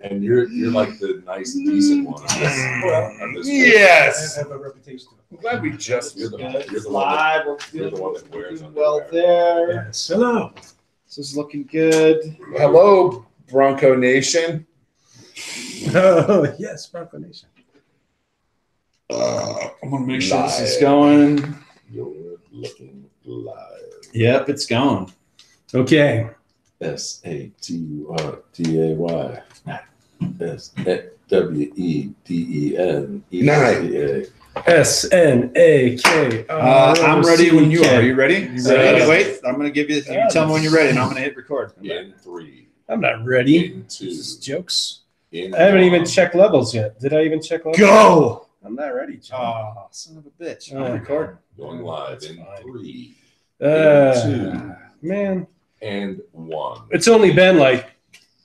And you're like the nice, decent one. Yes. I have a reputation. I'm glad we just You're the one that wears underwear. Well there. Yes. Hello. This is looking good. Hello, Bronco Nation. Oh, yes, Bronco Nation. I want to make sure this is Live. going. You're looking live. Yep, it's going. Okay. SATURDAY. SWEDEN. SNAK. I'm ready when you are. Are you ready? You ready? Wait, I'm going to give you. You tell me when you're ready, and I'm going to hit record. In 3. I'm not ready. In 2. This is jokes. In I haven't 1. even checked levels yet. Did I even check levels? Go! I'm not ready, John. Oh, son of a bitch! Oh, I'm recording. Going live That's in fine. 3. Man, And 1. it's only been like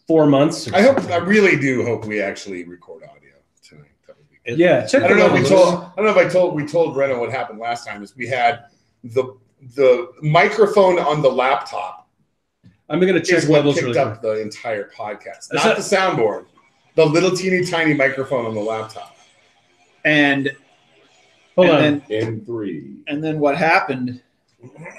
4 months. or something. I really do hope we actually record audio tonight. That would be good. Yeah, check I don't the know if levels. we told Reno what happened last time is we had the microphone on the laptop I'm going to check is what levels picked really up quick. the entire podcast, Is not that- the soundboard. The little teeny tiny microphone on the laptop. And Hold and on. then In 3. and then what happened?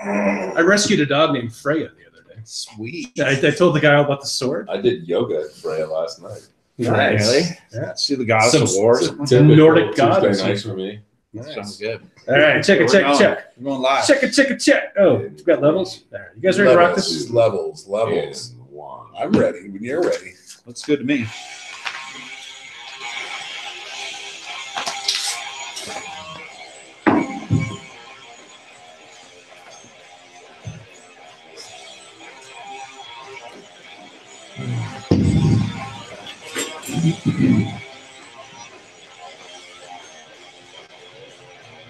I rescued a dog named Freya the other day. Sweet. I told the guy all about the sword. I did yoga at Freya last night. Nice. Really? Yeah. See the goddess Some- of war. It's a Sounds typical Nordic Tuesday goddess. night for me. Nice. good. All right, check it, We're check it, going. check. We're going live. Check it, check it, check. Oh, we've got levels. There. You guys ready to rock this? Levels. In 1. I'm ready when you're ready. Looks good to me.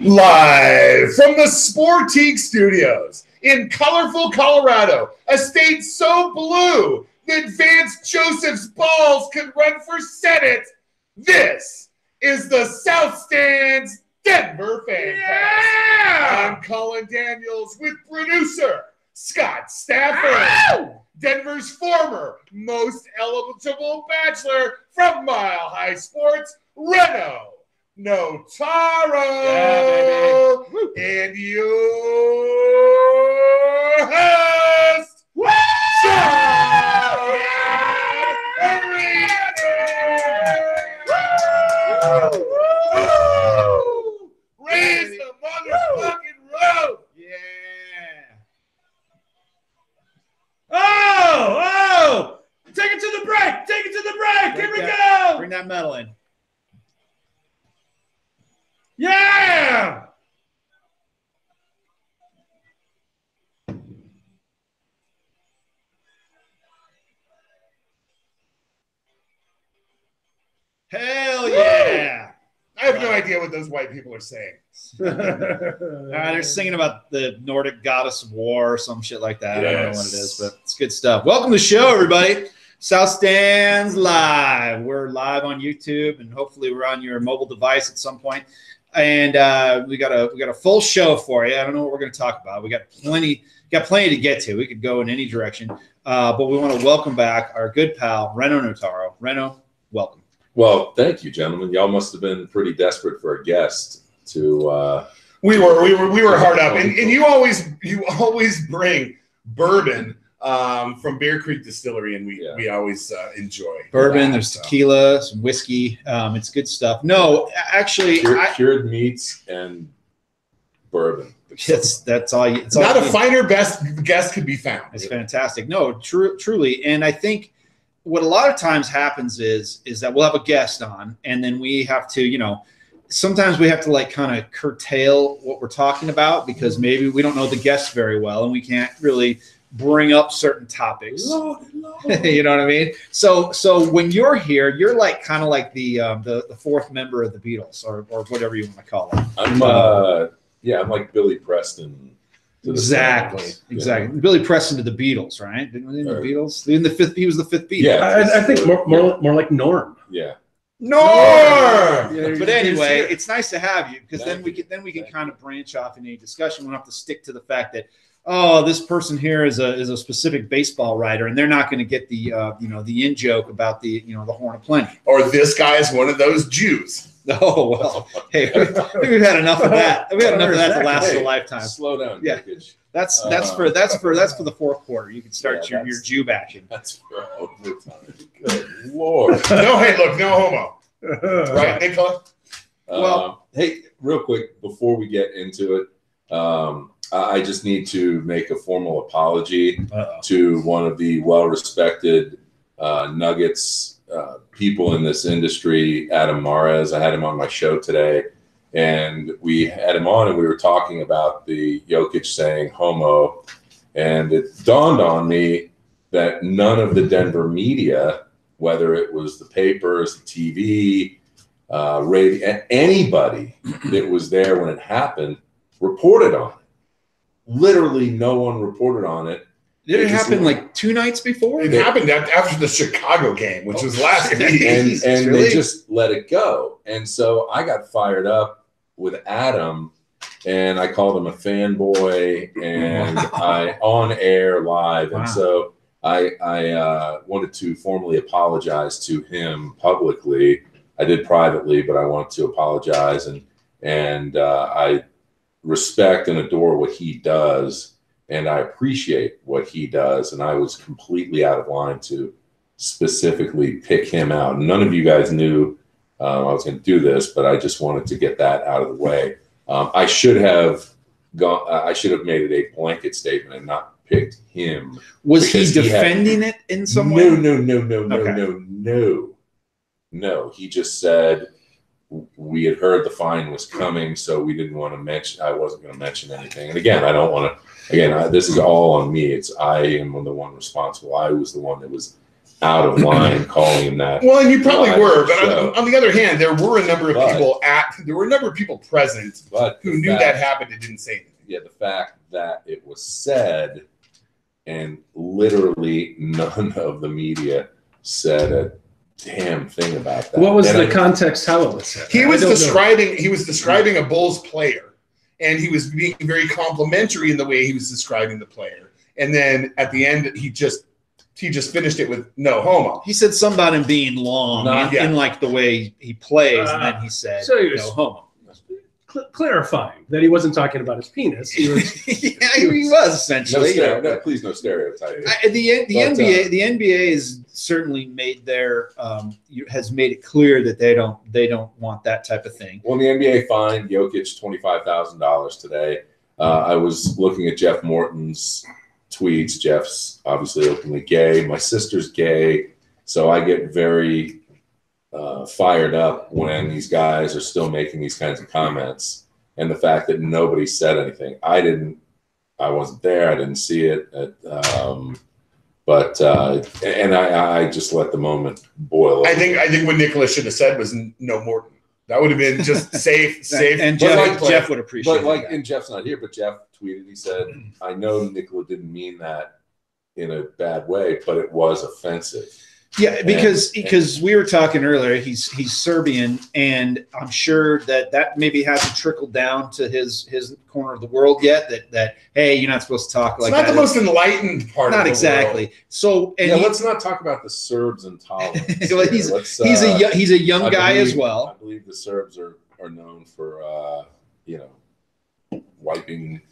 Live from the Sportique Studios in colorful Colorado, a state so blue that Vance Joseph's balls could run for Senate. This is the South Stands Denver Fan Cast. I'm Colin Daniels with producer Scott Stafford, Denver's former most eligible bachelor from Mile High Sports, Reno Notaro, and your host, Sean Raise the motherfucking road. Yeah. Oh! Take it to the break! Take it to the break! Here we go! Bring that metal in. Yeah! Hell yeah. I have no idea what those white people are saying. They're singing about the Nordic goddess of war or some shit like that. I don't know what it Yes. is, but it's good stuff. Welcome to the show, everybody. South Stands Live. We're live on YouTube, and hopefully we're on your mobile device at some point. And we got a full show for you. I don't know what we're going to talk about. We got plenty to get to. We could go in any direction, but we want to welcome back our good pal Reno Notaro. Reno, welcome. Well, thank you, gentlemen. Y'all must have been pretty desperate for a guest to. We were hard up, and you always bring bourbon from Bear Creek Distillery, and we always enjoy Bourbon, that, there's so. tequila, some whiskey. It's good stuff. No, actually, cured meats and bourbon. that's all. It's Not all a finer best guest could be found. It's fantastic. No, truly, and I think what a lot of times happens is that we'll have a guest on, and then we have to, sometimes we have to like kind of curtail what we're talking about because maybe we don't know the guest very well, and we can't really bring up certain topics. You know what I mean? So when you're here, you're like kind of like the fourth member of the Beatles or whatever you want to call it. I'm like Billy Preston. to the Exactly. Stones, Exactly. Billy Preston to the Beatles, right? Didn't he the Or- Beatles? In the fifth, he was the fifth Beatle. Yeah. I think more like Norm. Yeah. Norm! But anyway, it's nice to have you because Thank then we can kind of branch off in any discussion. We don't have to stick to the fact that oh, this person here is a specific baseball writer, and they're not going to get the the in joke about the the Horn of Plenty. Or this guy is one of those Jews. Oh well, hey, we've had enough of that. We've had enough of that to last a lifetime. Slow down, Yeah. Jokic. That's for the fourth quarter. You can start Yeah, your Jew bashing. That's for overtime. Good Lord. No, hey, look, no homo. Right, Nicola? Well- Hey, real quick before we get into it, I just need to make a formal apology to one of the well-respected Nuggets people in this industry, Adam Mares. I had him on my show today, and we had him on, and we were talking about the Jokic saying homo, and it dawned on me that none of the Denver media, whether it was the papers, the TV, radio, anybody that was there when it happened, reported on it. Literally, no one reported on it. Did it happen like 2 nights before? It happened after the Chicago game, which was last week. And Really? they just let it go. And so I got fired up with Adam, and I called him a fanboy, and I on air live. Wow. And so I wanted to formally apologize to him publicly. I did privately, but I wanted to apologize, and I respect and adore what he does, and I appreciate what he does. And I was completely out of line to specifically pick him out. None of you guys knew I was going to do this, but I just wanted to get that out of the way. I should have made it a blanket statement and not picked him. Was he Because he had- defending it in some way? No. He just said we had heard the fine was coming, so we didn't want to mention. I wasn't going to mention anything. And again, I don't want to. Again, this is all on me. I am the one responsible. I was the one that was out of line calling him that. Well, and you probably Live were, but show. on the other hand, there were a number of But- people present But who the knew fact- that happened and didn't say anything. Yeah, the fact that it was said, and literally none of the media said a damn thing about that. What was And the I- context how it was said? He was I don't describing a Bulls player, and he was being very complimentary in the way he was describing the player. And then at the end, he just finished it with no homo. He said something about him being long in like the way he plays, and then he said so he was- no homo. clarifying that he wasn't talking about his penis. He was, Yeah, he was essentially. please no stereotyping. The But, NBA has certainly made has made it clear that they don't want that type of thing. Well, the NBA fined Jokic $25,000 today. I was looking at Jeff Morton's tweets. Jeff's obviously openly gay. My sister's gay, so I get very fired up when these guys are still making these kinds of comments. And the fact that nobody said anything. I wasn't there. I didn't see it. But I just let the moment boil. I think what Nicholas should have said was no Morton. That would have been just safe. And But Jeff would appreciate But like, that. and Jeff's not here, but Jeff tweeted, he said, I know Nicola didn't mean that in a bad way, but it was offensive. Yeah, because we were talking earlier, he's Serbian, and I'm sure that maybe hasn't trickled down to his corner of the world yet. That hey, you're not supposed to talk It's like not that. the most enlightened part of Not the exactly. world. So and Let's not talk about the Serbs and tolerance. Well, here. he's a young I guy believe- as well. I believe the Serbs are known for wiping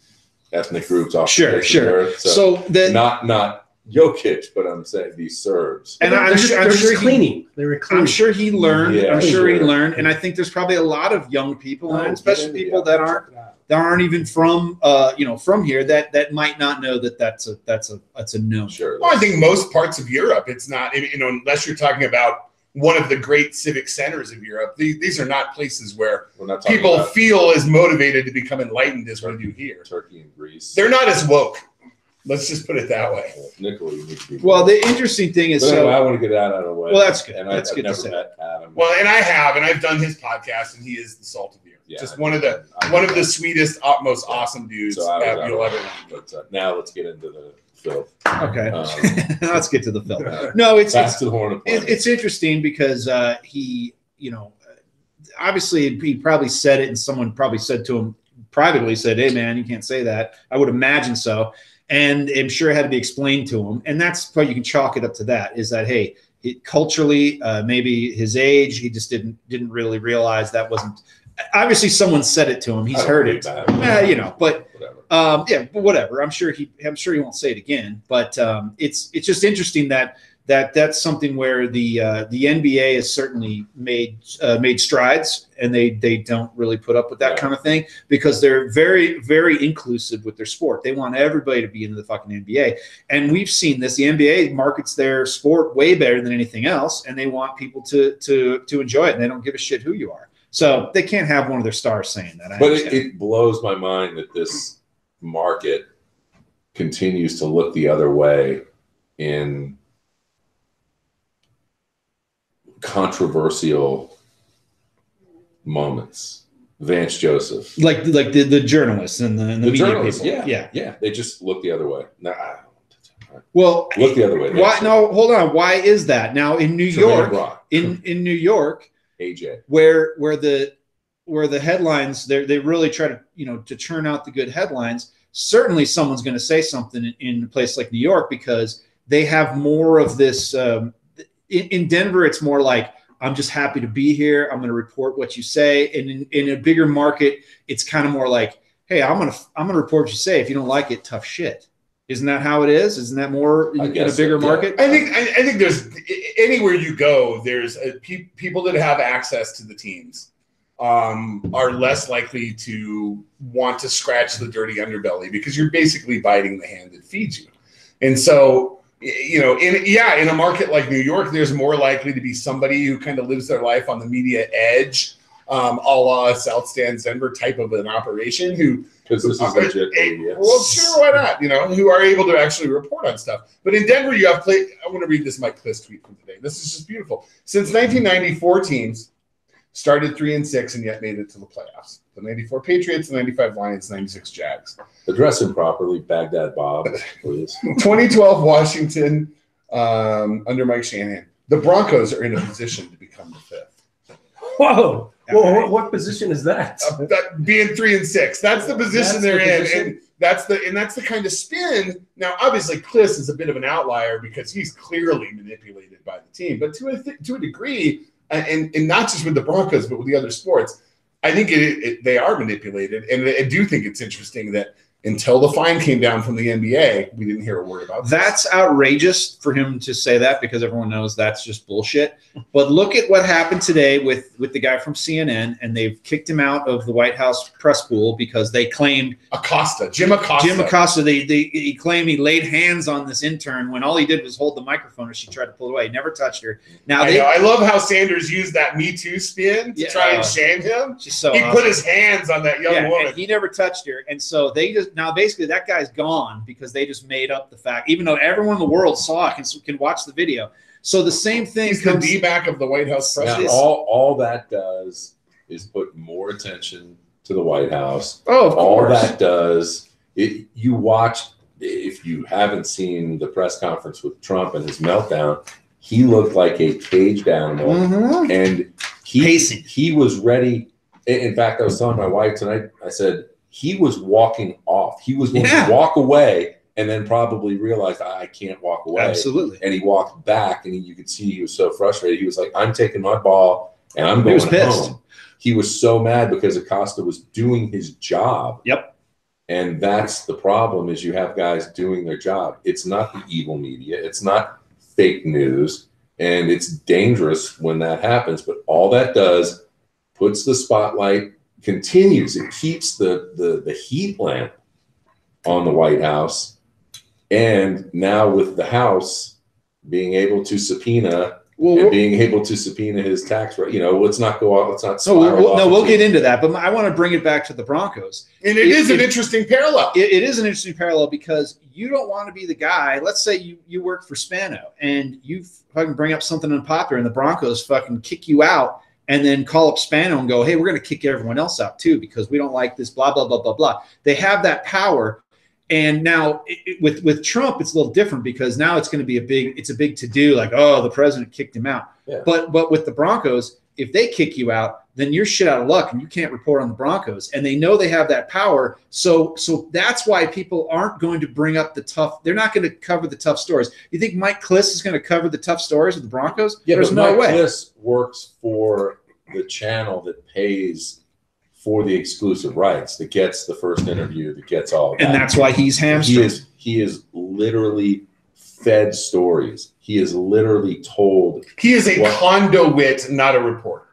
ethnic groups off. the face of the earth. So that not Jokic, but I'm saying these Serbs. and they're I'm just sure he, cleaning. They were cleaning. I'm sure he learned. Yeah, I'm sure he sure. learned, and I think there's probably a lot of young people, and Oh, especially get into people the- that aren't even from from here that might not know that that's a no. Sure. Well, I think most parts of Europe, it's not, unless you're talking about one of the great civic centers of Europe. These are not places where We're not talking people about feel as motivated to become enlightened as we do here. Turkey and Greece. They're not as woke. Let's just put it that way. Nicola, you need to be. Well, the interesting thing is But anyway, I so. want to get that out of the way. Well, that's good. And That's I've good to never say. met Adam. Well, and I've done his podcast, and he is the salt of the earth. Yeah, Just I one of the sweetest, most awesome dudes So I was out you'll of ever line. meet. But now let's get into the filth. Okay, Um, let's get to the film. No, it's Back to the Horn of Plenty. it's interesting because he obviously he probably said it, and someone probably said to him, privately said, "Hey, man, you can't say that." I would imagine so, and I'm sure it had to be explained to him. And that's what you can chalk it up to. That is that, hey, culturally, maybe his age, he just didn't really realize that wasn't. Obviously, someone said it to him. He's heard it, you know. But yeah, but whatever. I'm sure he won't say it again. But it's just interesting that's something where the NBA has certainly made strides, and they don't really put up with that kind of thing because they're very, very inclusive with their sport. They want everybody to be in the fucking NBA, and we've seen this. The NBA markets their sport way better than anything else, and they want people to enjoy it, and they don't give a shit who you are. So they can't have one of their stars saying that. But it blows my mind that this market continues to look the other way in controversial moments. Vance Joseph, like the journalists and the media journalists, people. Yeah, they just look the other way. Nah, well, look the other way. Why? No, hold on. Why is that? Now in New York, in New York, AJ, where the headlines they really try to churn out the good headlines. Certainly, someone's going to say something in a place like New York because they have more of this. In Denver, it's more like, I'm just happy to be here. I'm going to report what you say. And in a bigger market, it's kind of more like, hey, I'm going to report what you say. If you don't like it, tough shit. Isn't that how it is? Isn't that more in a bigger market? I think there's anywhere you go, there's people that have access to the teams are less likely to want to scratch the dirty underbelly because you're basically biting the hand that feeds you. And so, in a market like New York, there's more likely to be somebody who kind of lives their life on the media edge, a la South Stands Denver type of an operation because this is legit. Well, sure, why not? Who are able to actually report on stuff. But in Denver, you have I want to read this Mike Klis tweet from today. This is just beautiful. Since 1994, teams started 3-6 and yet made it to the playoffs. The 94 Patriots, the 95 Lions, 96 Jags. Address him properly, Baghdad Bob, please. 2012 Washington under Mike Shanahan. The Broncos are in a position to become the fifth. Whoa! Well, what position is that? Being 3-6. That's the position they're in, and that's the kind of spin. Now, obviously, Klis is a bit of an outlier because he's clearly manipulated by the team, but to a degree, and not just with the Broncos, but with the other sports. I think they are manipulated, and I do think it's interesting that until the fine came down from the NBA, we didn't hear a word about this. That's outrageous for him to say that because everyone knows that's just bullshit. But look at what happened today with the guy from CNN, and they've kicked him out of the White House press pool because they claimed Jim Acosta. He claimed he laid hands on this intern when all he did was hold the microphone and she tried to pull it away. He never touched her. Now I love how Sanders used that Me Too spin to try and shame him. He put his hands on that young woman. And he never touched her, and so they just. Now, basically, that guy's gone because they just made up the fact, even though everyone in the world saw it can watch the video. So the same thing. He's the D-back of the White House press. Now, all that does is put more attention to the White House. Oh, of course. All that does, you watch, if you haven't seen the press conference with Trump and his meltdown, he looked like a caged animal. Mm-hmm. And he was ready. In fact, I was telling my wife tonight, I said, he was walking off. He was going to walk away and then probably realized I can't walk away. Absolutely. And he walked back, and you could see he was so frustrated. He was like, I'm taking my ball and I'm going home. He was so mad because Acosta was doing his job. Yep. And that's the problem is you have guys doing their job. It's not the evil media. It's not fake news. And it's dangerous when that happens. But all that does puts the spotlight continues. It keeps the heat lamp on the White House, and now with the House being able to subpoena being able to subpoena his tax, let's not go off. Let's not. We'll get into that, but I want to bring it back to the Broncos. And it is an interesting parallel. It is an interesting parallel because you don't want to be the guy. Let's say you work for Spano and you fucking bring up something unpopular, and the Broncos fucking kick you out. And then call up Spano and go, hey, we're going to kick everyone else out too because we don't like this, blah, blah, blah, blah, blah. They have that power. And now with Trump, it's a little different because now it's going to be a big to-do, like, oh, the president kicked him out. Yeah. But with the Broncos, if they kick you out, then you're shit out of luck and you can't report on the Broncos. And they know they have that power. So that's why people aren't going to bring up the tough. They're not going to cover the tough stories. You think Mike Kliss is going to cover the tough stories of the Broncos? Yeah, there's but no Mike way. Kliss works for the channel that pays for the exclusive rights, that gets the first interview, that gets all of that. And that's why he's hamstrung. He is literally fed stories. He is literally told. He is a conduit, not a reporter.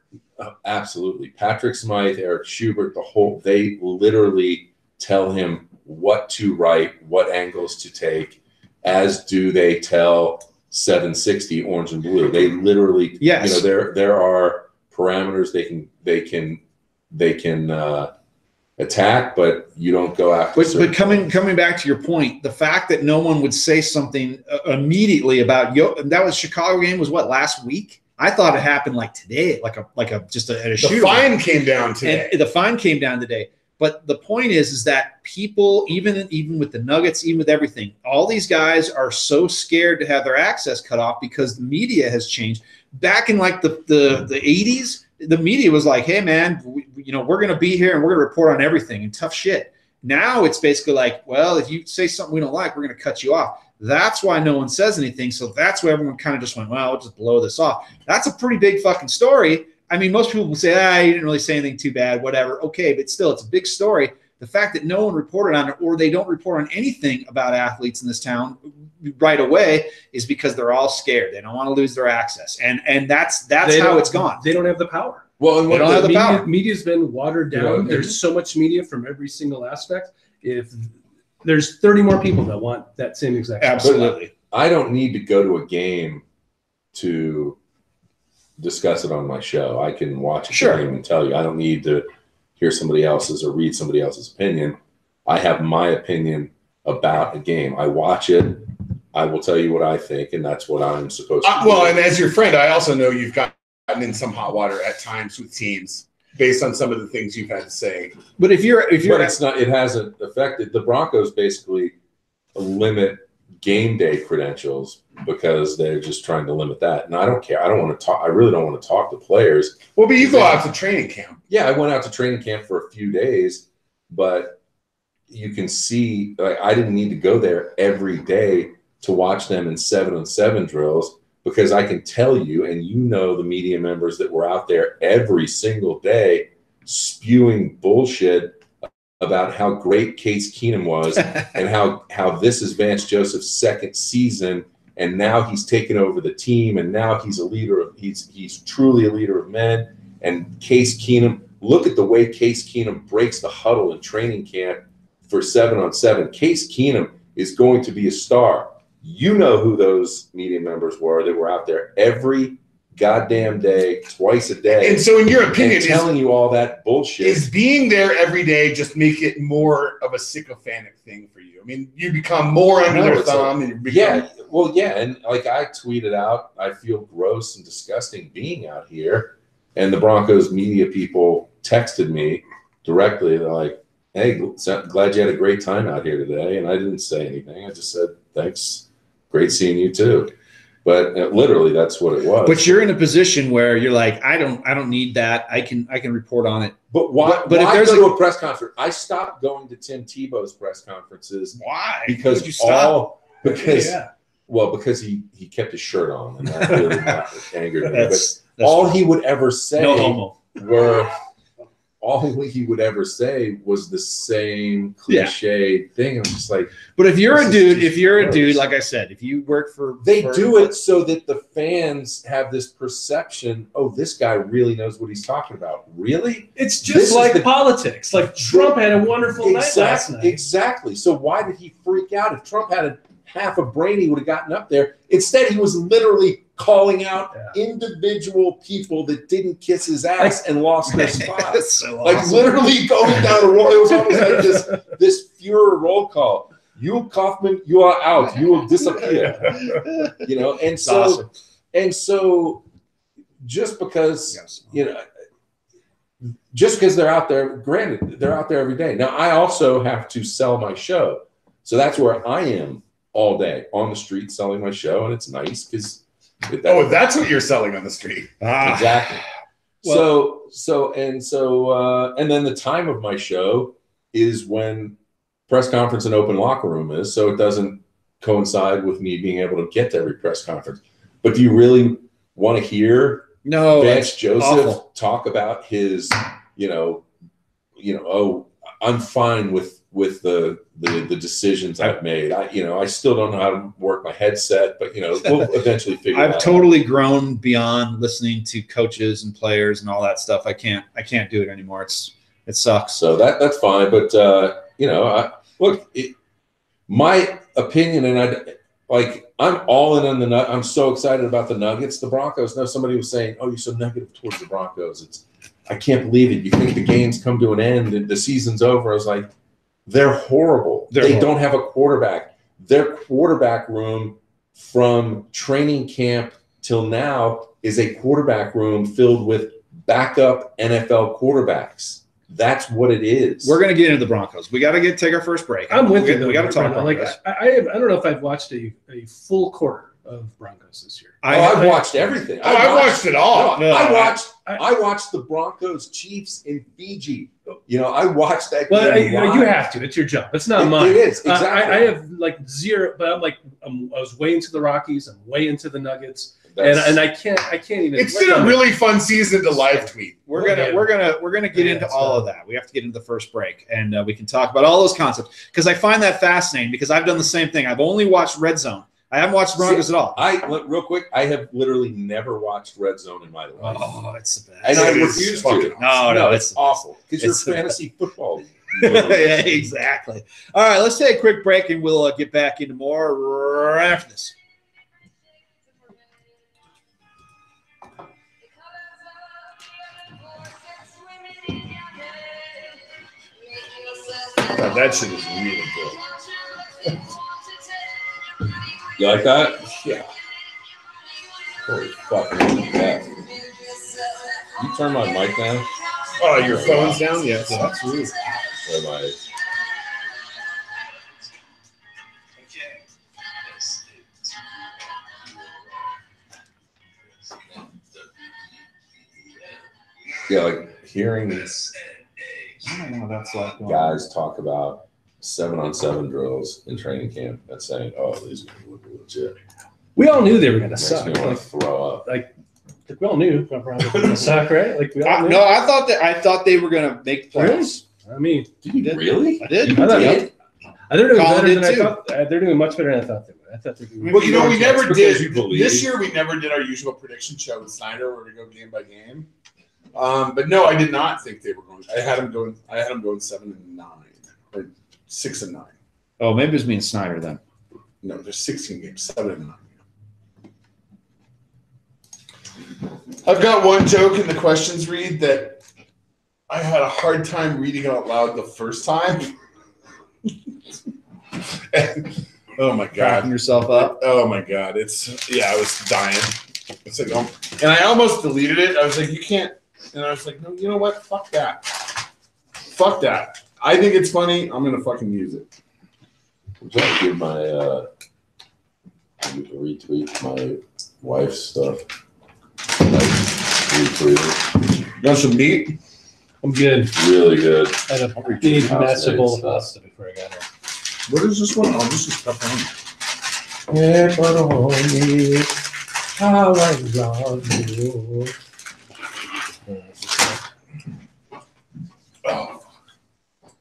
Absolutely. Patrick Smythe, Eric Schubert, they literally tell him what to write, what angles to take, as do they tell 760 Orange and Blue. They literally, yes. There are parameters they can attack, but you don't go after. But coming back to your point, the fact that no one would say something immediately about that was Chicago game was what, last week? I thought it happened like today, at a shooter. The fine came down today. And the fine came down today. But the point is that people, even with the Nuggets, even with everything, all these guys are so scared to have their access cut off because the media has changed. Back in like the 80s, the media was like, hey, man, we're going to be here and we're going to report on everything and tough shit. Now it's basically like, well, if you say something we don't like, we're going to cut you off. That's why no one says anything. So that's why everyone kind of just went, well, we'll just blow this off. That's a pretty big fucking story. I mean, most people will say, you didn't really say anything too bad, whatever. Okay, but still, it's a big story. The fact that no one reported on it or they don't report on anything about athletes in this town right away is because they're all scared. They don't want to lose their access. And that's how it's gone. They don't have the power. Well, and they don't have the power. Media's been watered down. There's so much media from every single aspect. If there's 30 more people that want that same exact thing. Absolutely. I don't need to go to a game to discuss it on my show. I can watch a game and tell you. I don't need to hear somebody else's or read somebody else's opinion. I have my opinion about a game. I watch it. I will tell you what I think, and that's what I'm supposed to do. Well, and as your friend, I also know you've gotten in some hot water at times with teams based on some of the things you've had to say. But if you're it's not, it hasn't affected the Broncos. Basically, limit game day credentials because they're just trying to limit that. And I don't care. I don't want to talk. I really don't want to talk to players. Well, but you go out to training camp. Yeah, I went out to training camp for a few days, but you can see, like, I didn't need to go there every day to watch them in 7-on-7 drills, because I can tell you, and the media members that were out there every single day spewing bullshit about how great Case Keenum was and how this is Vance Joseph's second season, and now he's taken over the team, and now he's a leader he's truly a leader of men. And Case Keenum, look at the way Case Keenum breaks the huddle in training camp for 7-on-7. Case Keenum is going to be a star. You know who those media members were that were out there every goddamn day, twice a day. And so in your opinion, telling you all that bullshit. Is being there every day just make it more of a sycophantic thing for you? I mean, you become more under their thumb. And you become... And like I tweeted out, I feel gross and disgusting being out here. And the Broncos media people texted me directly. They're like, hey, glad you had a great time out here today. And I didn't say anything. I just said, thanks. Great seeing you too. But literally, that's what it was. But you're in a position where you're like, I don't need that. I can report on it. But why? But if there's go to a press conference, I stopped going to Tim Tebow's press conferences. Why? Because because he kept his shirt on, and that really angered me. But all he would ever say all he would ever say was the same cliche thing. I'm just like, but if you're a dude, like I said, if you work for, do it so that the fans have this perception. Oh, this guy really knows what he's talking about. Really? It's just like politics. Like Trump had a wonderful night last night. Exactly. So why did he freak out? If Trump had half a brain, he would have gotten up there. Instead, he was literally calling out individual people that didn't kiss his ass and lost their spot. So like awesome. Literally going down a roll. It was almost like this Fuhrer roll call. You, Kaufman, you are out. You will disappear. And so awesome. And so just because just because they're out there, granted, they're out there every day. Now I also have to sell my show. So that's where I am all day on the street selling my show, and it's nice because that's what you're selling on the street. Exactly. And then the time of my show is when press conference and open locker room is, so it doesn't coincide with me being able to get to every press conference. But do you really want to hear Vance Joseph talk about his, I'm fine with the decisions I've made. I still don't know how to work my headset, but we'll eventually figure it out. I've totally grown beyond listening to coaches and players and all that stuff. I can't do it anymore. It sucks. So that's fine. But my opinion, and I'm all in on the I'm so excited about the Nuggets, the Broncos. No, somebody was saying, "Oh, you're so negative towards the Broncos." I can't believe it. You think the game's come to an end and the season's over. I was like, they're horrible. They don't have a quarterback. Their quarterback room from training camp till now is a quarterback room filled with backup NFL quarterbacks. That's what it is. We're going to get into the Broncos. We got to take our first break. I'm with you. We got to talk about I don't know if I've watched a full quarter of Broncos this year. I've watched everything. I watched it all. I watched the Broncos Chiefs in Fiji. I watched that. Well, you have to. It's your job. It's not mine. It is exactly. I have zero, but I was way into the Rockies. I'm way into the Nuggets. And I can't even. It's been a really fun season to live tweet. We're gonna get into all of that. We have to get into the first break, and we can talk about all those concepts because I find that fascinating. Because I've done the same thing. I've only watched Red Zone. I haven't watched the Broncos at all. Real quick, I have literally never watched Red Zone in my life. Oh, it's the best. And I refuse to. No, it's awful because you're fantasy football. Yeah, exactly. All right, let's take a quick break, and we'll get back into more right after this. God, that shit is really good. You like that? Yeah. Holy fuck! Yeah. You turn my mic down. Oh, your phone's down? Yeah, that's rude. Yeah, like hearing I don't know what that's like. guys talk about 7-on-7 drills in training camp and saying, "Oh, these are going to look legit." We all knew they were going to Makes suck. me want to throw up. We all knew they were going to suck, right? We all knew. No, I thought they were going to make the playoffs. I mean, Really? I did. I thought they're doing better than I too. thought. They're doing much better than I thought they would. I thought they were. Well, we never did. you believe. This year, we never did our usual prediction show with Snyder where we go game by game. But no, I did not think they were going. I had them going 7-9 or 6-9. Oh, maybe it was me and Snyder then. No, there's 16 games, 7-9. I've got one joke in the questions read that I had a hard time reading out loud the first time. And, oh my Cracking god! yourself up. Oh my god! I was dying. It's like, and I almost deleted it. I was like, you can't. And I was like, no, you know what? Fuck that. Fuck that. I think it's funny. I'm gonna fucking use it. I'm trying to give my retweet my wife's stuff. Retweet. You want some meat? I'm good. Really good. I had a big, massive bowl of pasta before I got here. What is this one? Oh, this is pepperoni. Pepperoni, how I love you. Oh.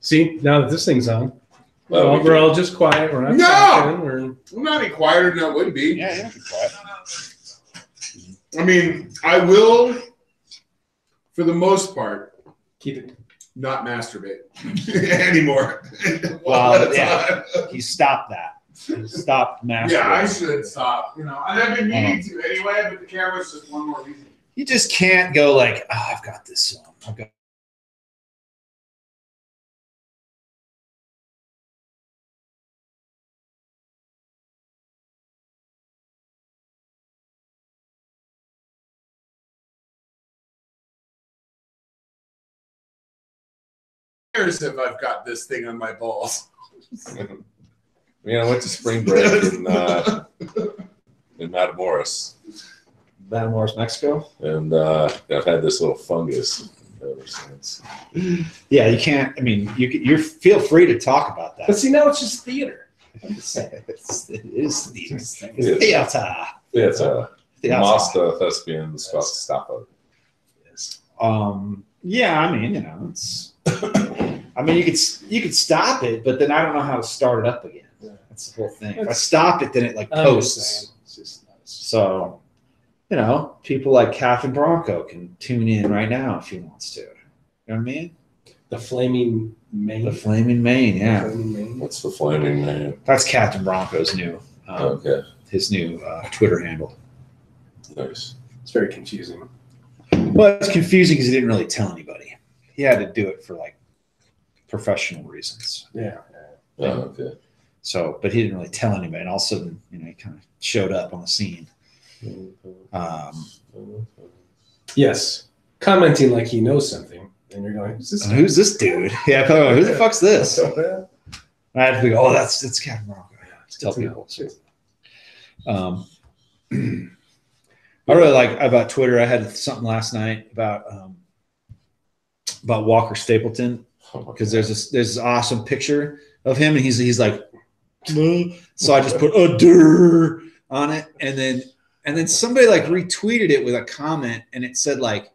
See, now that this thing's on, Well, we're all just quiet. We're not No! talking. I'm not any quieter than I would be. Yeah, be quiet. I mean, I will, for the most part, Keep it. not masturbate anymore. Well, yeah. He stopped that. He stopped masturbating. Yeah, I should stop. And I've been meaning to anyway, but the camera's just one more reason. You just can't go like, oh, I've got this song. I've got. Years if I've got this thing on my balls. I went to spring break in Matamoros. Matamoros, Mexico. And I've had this little fungus ever since. Yeah, you can't. I mean, you feel free to talk about that. But see, now it's just theater. It is the It's theater. Yeah, it's a Theater. Masta thespian Stafford. Yeah, I mean, it's. I mean, you could stop it, but then I don't know how to start it up again. That's the whole thing. If I stop it, then it like posts. So, people like Captain Bronco can tune in right now if he wants to. You know what I mean? The Flaming Mane. The Flaming Mane, yeah. Flaming Mane. What's the flaming name? That's Captain Bronco's new, Okay, his new Twitter handle. nice. It's very confusing. Well, it's confusing because he didn't really tell anybody. He had to do it for like professional reasons. Yeah. Oh, okay. So, but he didn't really tell anybody. And all of a sudden, he kind of showed up on the scene. Yes. Commenting like he knows something. And you're going, Who's this dude? Yeah, I thought, who the fuck's this? I had to go, that's Captain Bronco. Tell people. I really like about Twitter. I had something last night about Walker Stapleton because there's this awesome picture of him and he's like, so I just put a "durr" on it and then somebody like retweeted it with a comment and it said like,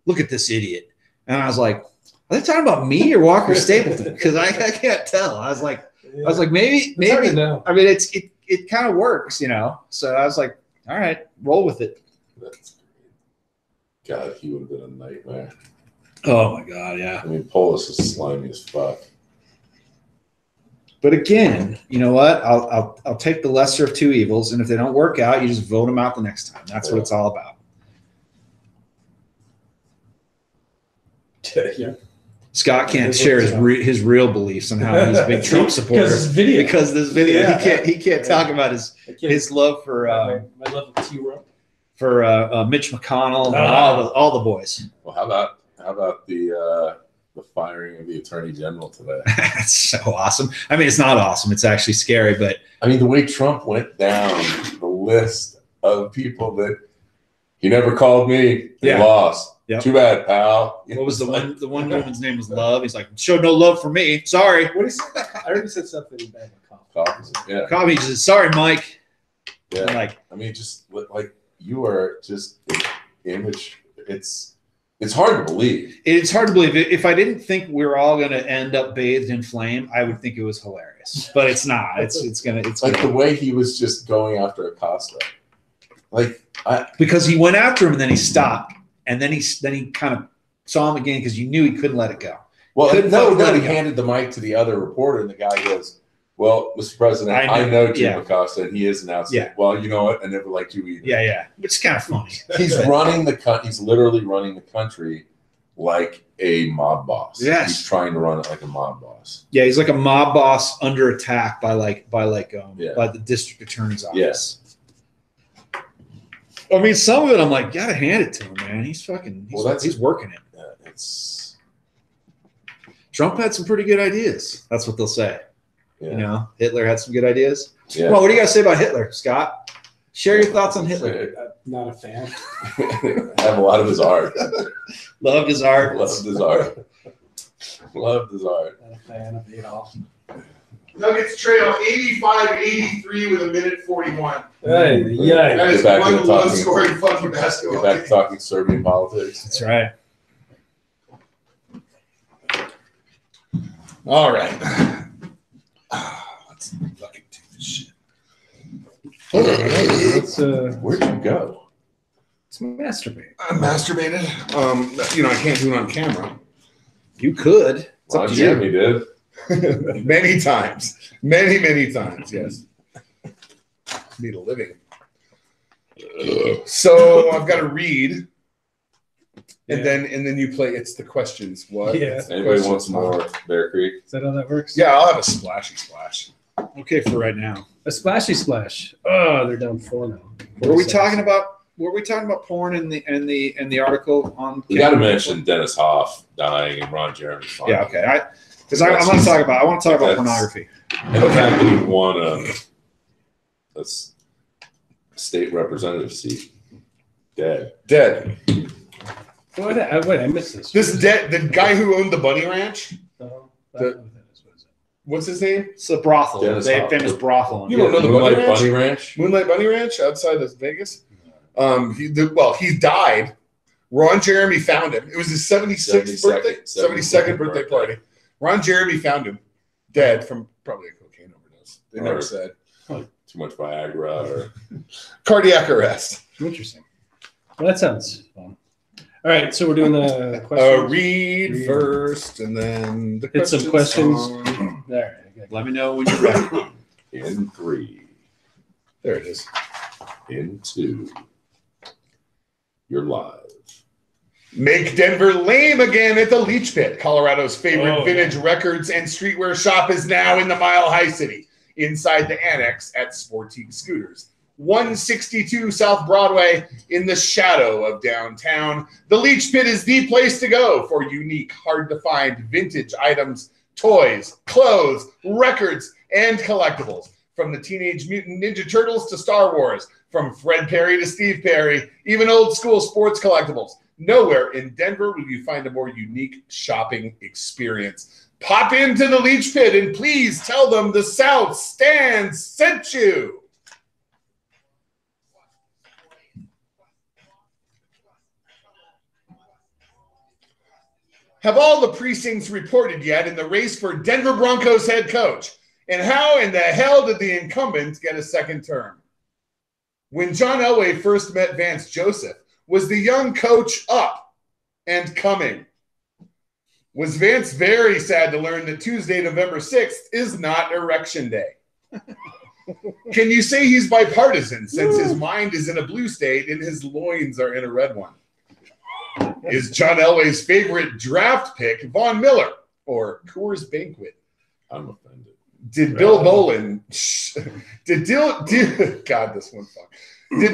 look at this idiot, and I was like, are they talking about me or Walker Stapleton? Because I can't tell. I was like maybe no. I mean it kind of works, So I was like, all right, roll with it. That's great. God, he would have been a nightmare. Oh my God, yeah. I mean, Polis is slimy as fuck. But again, you know what? I'll take the lesser of two evils, and if they don't work out, you just vote them out the next time. That's what it's all about. Yeah. Scott can't share his real beliefs on how he's a big Trump supporter because of this video. Yeah. He can't talk about his love for my love of T-Row. For Mitch McConnell and all the boys. Well, how about the firing of the Attorney General today? That's so awesome. I mean, it's not awesome. It's actually scary, but I mean, the way Trump went down the list of people that he never called me, he lost. Yep. Too bad, pal. What was the one? The one woman's name was Love. He's like, showed no love for me. Sorry. What is? I already said something bad about Coffee. Yeah. Coffee says, sorry, Mike. Yeah. And like, I mean, just like you are just image. It's hard to believe. it's hard to believe. If I didn't think we were all going to end up bathed in flame, I would think it was hilarious. But it's not. It's like the way he was just going after Acosta. Because he went after him and then he stopped. And then he kind of saw him again because you knew he couldn't let it go. Well, he handed the mic to the other reporter, and the guy goes, "Well, Mr. President, I know Jim Acosta, and he is an outsider." Yeah. Well, you know what? I never liked you either. Yeah, which is kind of funny. He's He's literally running the country like a mob boss. Yes. He's trying to run it like a mob boss. Yeah, he's like a mob boss under attack by the district attorney's office. Yes. I mean, some of it I'm like, gotta hand it to him, man. He's working it. Trump had some pretty good ideas. That's what they'll say. Yeah. Hitler had some good ideas. Yeah. Well, what do you guys say about Hitler, Scott? Share your thoughts on Hitler. Not a fan. I have a lot of his art. Loved his art. Loved his art. Loved his art. Not a fan of Adolf. Nuggets trail 85-83 with 1:41. Hey, yeah. That is Get back one to of the talking- lowest scoring fucking basketball. Get back to talking Serbian politics. That's right. All right. Let's fucking do this shit. Where'd you go? It's masturbate. I masturbated. I can't do it on camera. You could. It's up Ron to you. Jeremy did. Many times. Many times, yes. Need a living. So I've got to read. And then you play. It's the questions. What? Yeah. Anybody wants more Bear Creek? Is that how that works? Yeah, I'll have a splashy splash. Okay for right now. A splashy splash. Oh, they're down 4 now. Were we talking about porn in the article on? We got to mention Dennis Hoff dying and Ron Jeremy. Yeah, okay. I want to talk about pornography. And the fact that he won a state representative seat. Dead. Wait, I missed this. The guy who owned the Bunny Ranch. What is it? What's his name? It's a brothel. Dennis They Hopper. famous brothel. You don't know the Moonlight Bunny Ranch? Bunny Ranch? Moonlight Bunny Ranch outside of Vegas. He died. Ron Jeremy found him. It was his 76th birthday, 72nd birthday party. Ron Jeremy found him dead from probably a cocaine overdose. They never said. Too much Viagra or Cardiac arrest. Interesting. Well, that sounds fun. All right, so we're doing the questions. Read first, and then the Hit some questions. song. All right. Okay. Let me know when you're ready. in 3, There it is. in 2. You're live. Make Denver lame again at the Leech Pit. Colorado's favorite Oh, vintage records and streetwear shop is now in the Mile High City, inside the annex at Sportique Scooters. 162 South Broadway in the shadow of downtown. The Leech Pit is the place to go for unique, hard-to-find vintage items, toys, clothes, records, and collectibles. From the Teenage Mutant Ninja Turtles to Star Wars, from Fred Perry to Steve Perry, even old-school sports collectibles. Nowhere in Denver will you find a more unique shopping experience. Pop into the Leech Pit and please tell them the South Stand sent you. Have all the precincts reported yet in the race for Denver Broncos head coach? And how in the hell did the incumbent get a second term? When John Elway first met Vance Joseph, was the young coach up and coming? Was Vance very sad to learn that Tuesday, November 6th is not Erection Day? Can you say he's bipartisan since his mind is in a blue state and his loins are in a red one? Is John Elway's favorite draft pick Von Miller or Coors Banquet? I'm offended. Did Bill Bolin Did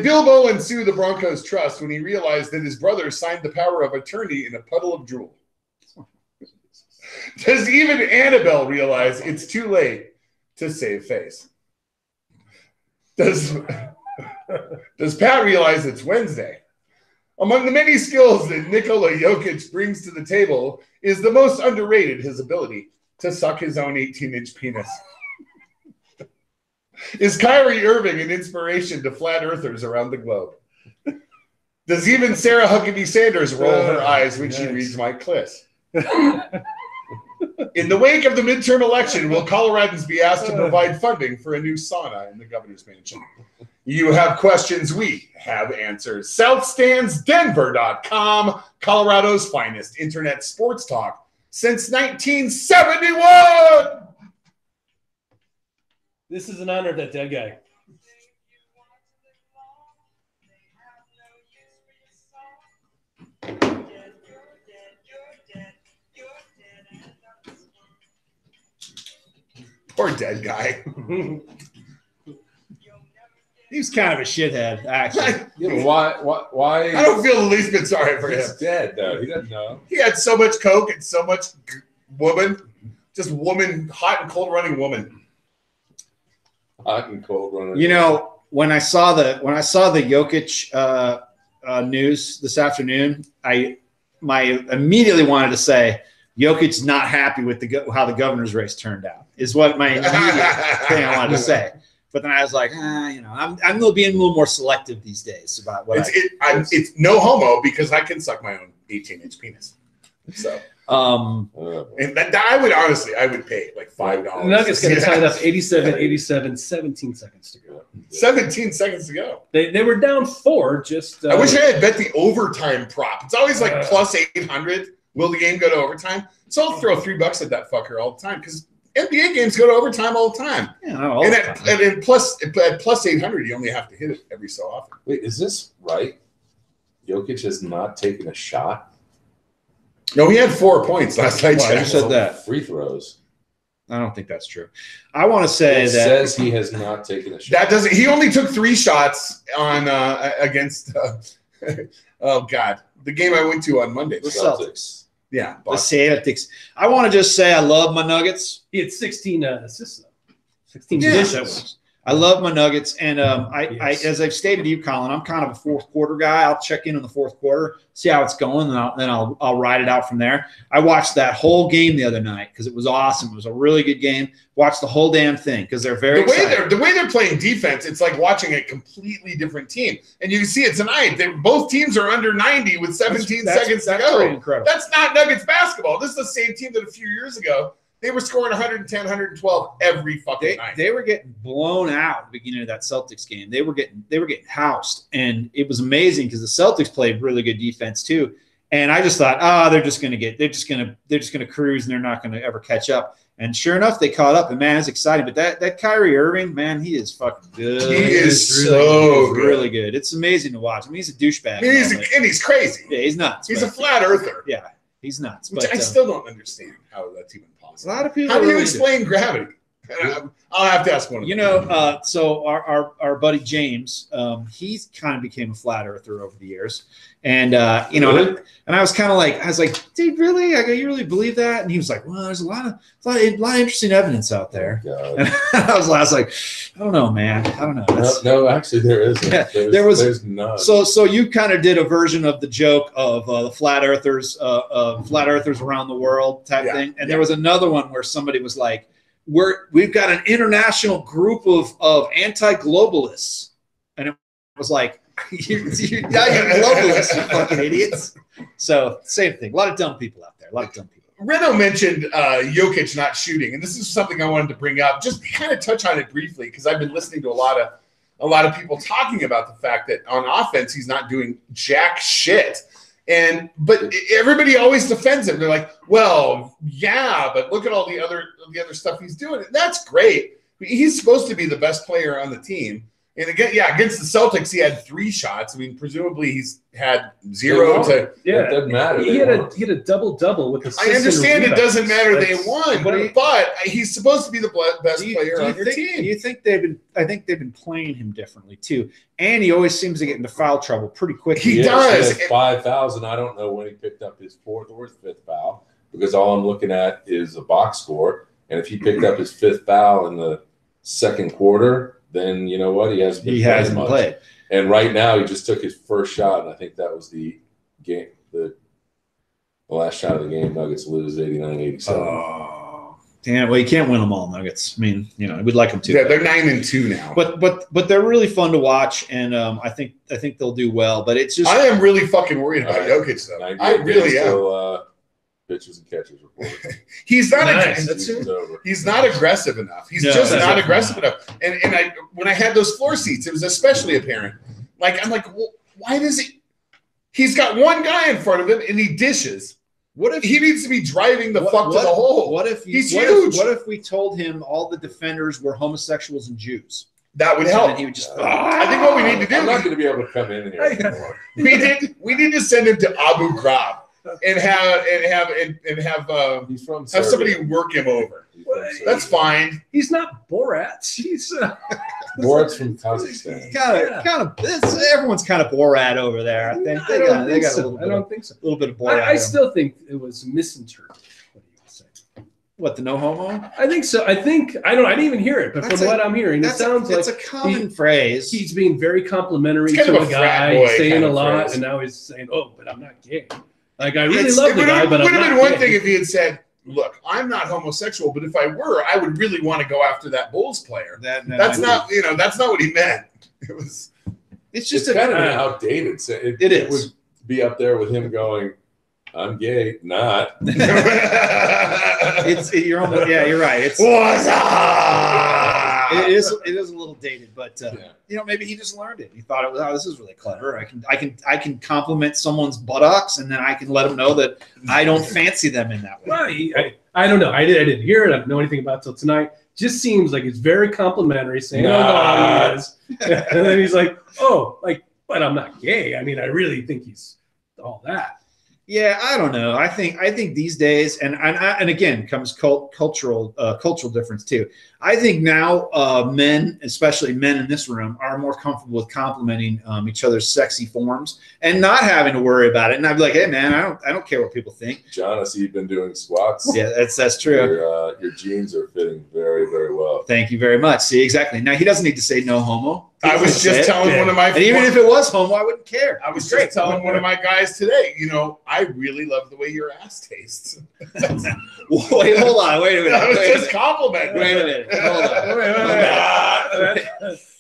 Bill Bolin sue the Broncos Trust when he realized that his brother signed the power of attorney in a puddle of drool? Does even Annabelle realize it's too late to save face? Does Pat realize it's Wednesday? Among the many skills that Nikola Jokic brings to the table is the most underrated his ability to suck his own 18-inch penis. Is Kyrie Irving an inspiration to flat earthers around the globe? Does even Sarah Huckabee Sanders roll her eyes when she reads Mike Kliss? In the wake of the midterm election, will Coloradans be asked to provide funding for a new sauna in the governor's mansion? You have questions, we have answers. SouthStandsDenver.com, Colorado's finest internet sports talk since 1971. This is in honor of that dead guy. Poor dead guy. He's kind of a shithead, actually. Yeah, but why? I don't feel the least bit sorry for him. He's dead, though. He doesn't know. He had so much coke and so much woman, just woman, hot and cold running woman. Hot and cold running. You know, when I saw the Jokic news this afternoon, I immediately wanted to say Jokic's not happy with how the governor's race turned out. Is what my immediate thing I wanted to say. But then I was like, I'm being a little more selective these days about what it's no homo because I can suck my own 18-inch penis. So, and that I would pay like $5. Nuggets got tied up 87, 17 seconds to go. 17 seconds to go. They were down 4. Just I wish I had bet the overtime prop. It's always like plus 800. Will the game go to overtime? So I'll throw $3 at that fucker all the time because NBA games go to overtime all the time. Yeah, at plus 800, you only have to hit it every so often. Wait, is this right? Jokic has not taken a shot? No, he had 4 points last night. Well, I just said that. Free throws. I don't think that's true. I want to say It that says he has not taken a shot. That doesn't. He only took 3 shots on against. Oh God, the game I went to on Monday. The Celtics. Yeah, the Celtics. I want to just say I love my Nuggets. He had 16 assists. 16 Yeah. dishes. I love my Nuggets, and Yes. as I've stated to you, Colin, I'm kind of a fourth quarter guy. I'll check in the fourth quarter, see how it's going, and then I'll ride it out from there. I watched that whole game the other night because it was awesome. It was a really good game. Watched the whole damn thing because they're very excited. The way they're playing defense, it's like watching a completely different team. And you can see it tonight. Both teams are under 90 with 17 seconds to go. Pretty incredible. That's not Nuggets basketball. This is the same team that a few years ago they were scoring 110, 112 every fucking night. They were getting blown out at the beginning of that Celtics game. They were getting housed, and it was amazing because the Celtics played really good defense too. And I just thought, they're just gonna cruise and they're not gonna ever catch up. And sure enough, they caught up. And man, it's exciting. But that Kyrie Irving, man, he is fucking good. He is so good. Really good. It's amazing to watch. I mean, he's a douchebag. And he's crazy. Yeah, he's nuts. He's a flat earther. Yeah, he's nuts. Which I still don't understand how that's even possible. A lot of people. How do you explain gravity? I'll have to ask one of them. So our buddy James, he's kind of became a flat earther over the years, and Really? and I was kind of like, dude, really? I go, you really believe that? And he was like, well, there's a lot of interesting evidence out there. God. And I was like, I don't know, man. I don't know. No, actually, there isn't. Yeah, There's none. So you kind of did a version of the joke of the flat earthers around the world type thing, and there was another one where somebody was like, we've got an international group of anti-globalists, and it was like, you're globalists, you fucking idiots. So same thing. A lot of dumb people out there. Reno mentioned Jokic not shooting, and this is something I wanted to bring up. Just kind of touch on it briefly because I've been listening to a lot of people talking about the fact that on offense he's not doing jack shit. But everybody always defends him. They're like, well, yeah, but look at all the other stuff he's doing. That's great. He's supposed to be the best player on the team. And again, against the Celtics, he had 3 shots. I mean, presumably he's had 0 to. Yeah, it doesn't matter. He had a double with assists. I understand it doesn't matter they won, but he's supposed to be the best player on your team. Do you think I think they've been playing him differently too, and he always seems to get into foul trouble pretty quickly. He does. He has 5,000. I don't know when he picked up his 4th or 5th foul because all I'm looking at is a box score. And if he picked up his 5th foul in the second quarter, then you know what? He hasn't played. And right now, he just took his first shot, and I think that was the game, the last shot of the game. Nuggets lose 89-87. Oh, damn! Well, you can't win them all, Nuggets. I mean, we'd like them to. Yeah, they're 9-2 now. But they're really fun to watch, and I think they'll do well. But it's just I am really fucking worried about Jokic though. I really am. Pitchers and catchers report. He's not. Nice. He's not aggressive enough. He's just not aggressive enough. And when I had those floor seats, it was especially apparent. Like I'm like, well, why does he? He's got one guy in front of him, and he dishes. What if he needs to be driving the fuck to the hole? What if he's huge? What if we told him all the defenders were homosexuals and Jews? That would help. And he would just. I think what we need to do. I'm not going to be able to come in here anymore. We need to send him to Abu Ghraib. And have He's from somebody work him over. That's fine. He's not Borat. He's Borat's from Kazakhstan. Kind of. Everyone's kind of Borat over there. I think they got I don't think so. A little bit of Borat. I still think it was misinterpreted. What do you say? What, the no homo? I think so. I didn't even hear it, but from what I'm hearing, it sounds like it's a common phrase. He's being very complimentary It's kind to of a a frat guy, boy saying kind a of lot, phrase. and now he's saying, "Oh, but I'm not gay." Like I really love the guy, but it would I'm have not been one gay. thing if he had said, "Look, I'm not homosexual, but if I were, I would really want to go after that Bulls player." That's not what he meant. It's It's kind of outdated. So it would be up there with him going, "I'm gay, not." You're almost, yeah, you're right. It's What's up? it is a little dated, but maybe he just learned it. He thought it was, this is really clever. I can compliment someone's buttocks, and then I can let them know that I don't fancy them in that way. Well, I don't know. I didn't hear it. I don't know anything about it till tonight. Just seems like it's very complimentary, saying, "Oh, he is," and then he's like, "Oh, but I'm not gay. I mean, I really think he's all that." Yeah, I don't know. I think these days, and again comes cultural difference too. I think now men, especially men in this room, are more comfortable with complimenting each other's sexy forms and not having to worry about it. And I'd be like, hey man, I don't care what people think. John, I see you've been doing squats. Yeah, that's true. Your jeans are fitting very, very well. Thank you very much. See, exactly. Now he doesn't need to say no homo. I was just telling one of my, and even if it was homo, I wouldn't care. I was just telling one of my guys today, you know, I really love the way your ass tastes. Wait, hold on. Wait a minute. That was just compliment. Wait a minute. Hold on.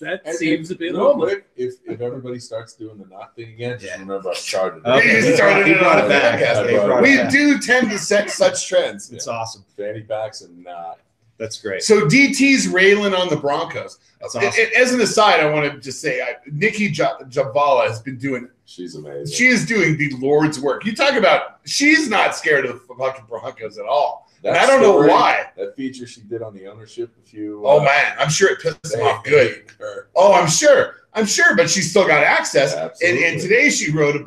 That seems a bit real homo. quick, if everybody starts doing the knot thing again, just remember I started. Okay. He started it brought on it the back. podcast. He brought it We back. do tend to set such trends. It's awesome. Fanny packs and knot. That's great. So DT's railing on the Broncos. That's awesome. As an aside, I want to just say, Nikki Javala has been doing. She's amazing. She is doing the Lord's work. You talk about she's not scared of the fucking Broncos at all. And I don't know why. That feature she did on the ownership a few. Oh man, I'm sure it pissed them off good. Oh, I'm sure, but she's still got access. And today she wrote a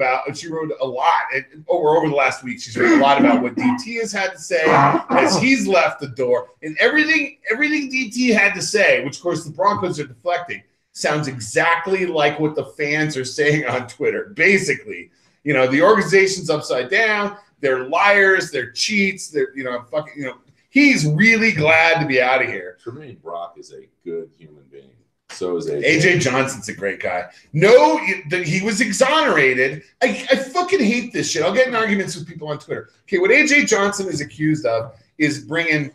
lot over the last week. She's written a lot about what DT has had to say as he's left the door, and everything DT had to say, which of course the Broncos are deflecting, sounds exactly like what the fans are saying on Twitter. Basically, you know, the organization's upside down. They're liars. They're cheats. They're fucking. You know, he's really glad to be out of here. Tremaine Brock is a good human being. So is AJ. AJ Johnson's a great guy. No, he was exonerated. I fucking hate this shit. I'll get in arguments with people on Twitter. Okay, what AJ Johnson is accused of is bringing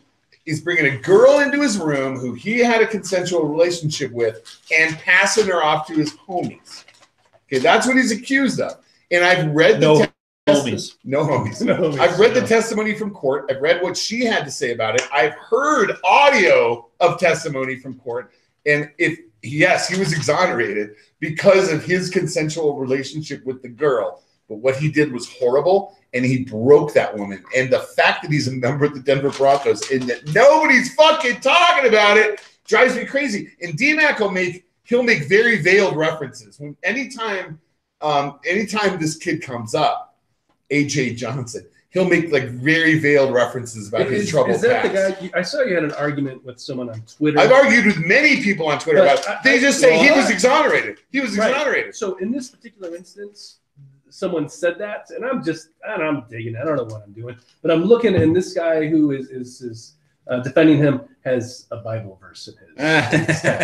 a girl into his room who he had a consensual relationship with and passing her off to his homies. Okay, that's what he's accused of. And I've read the homies. No homies. I've read the testimony from court. I've read what she had to say about it. I've heard audio of testimony from court. And yes, he was exonerated because of his consensual relationship with the girl. But what he did was horrible, and he broke that woman. And the fact that he's a member of the Denver Broncos and that nobody's fucking talking about it drives me crazy. And D-Mac he'll make very veiled references. Anytime this kid comes up, AJ Johnson, he'll make like very veiled references about his trouble. Is that past. The guy? I saw you had an argument with someone on Twitter. I've argued with many people on Twitter about. They just say he was exonerated. He was exonerated. Right. So in this particular instance, someone said that, and I'm digging. I don't know what I'm doing, but I'm looking, and this guy who is defending him has a Bible verse in his.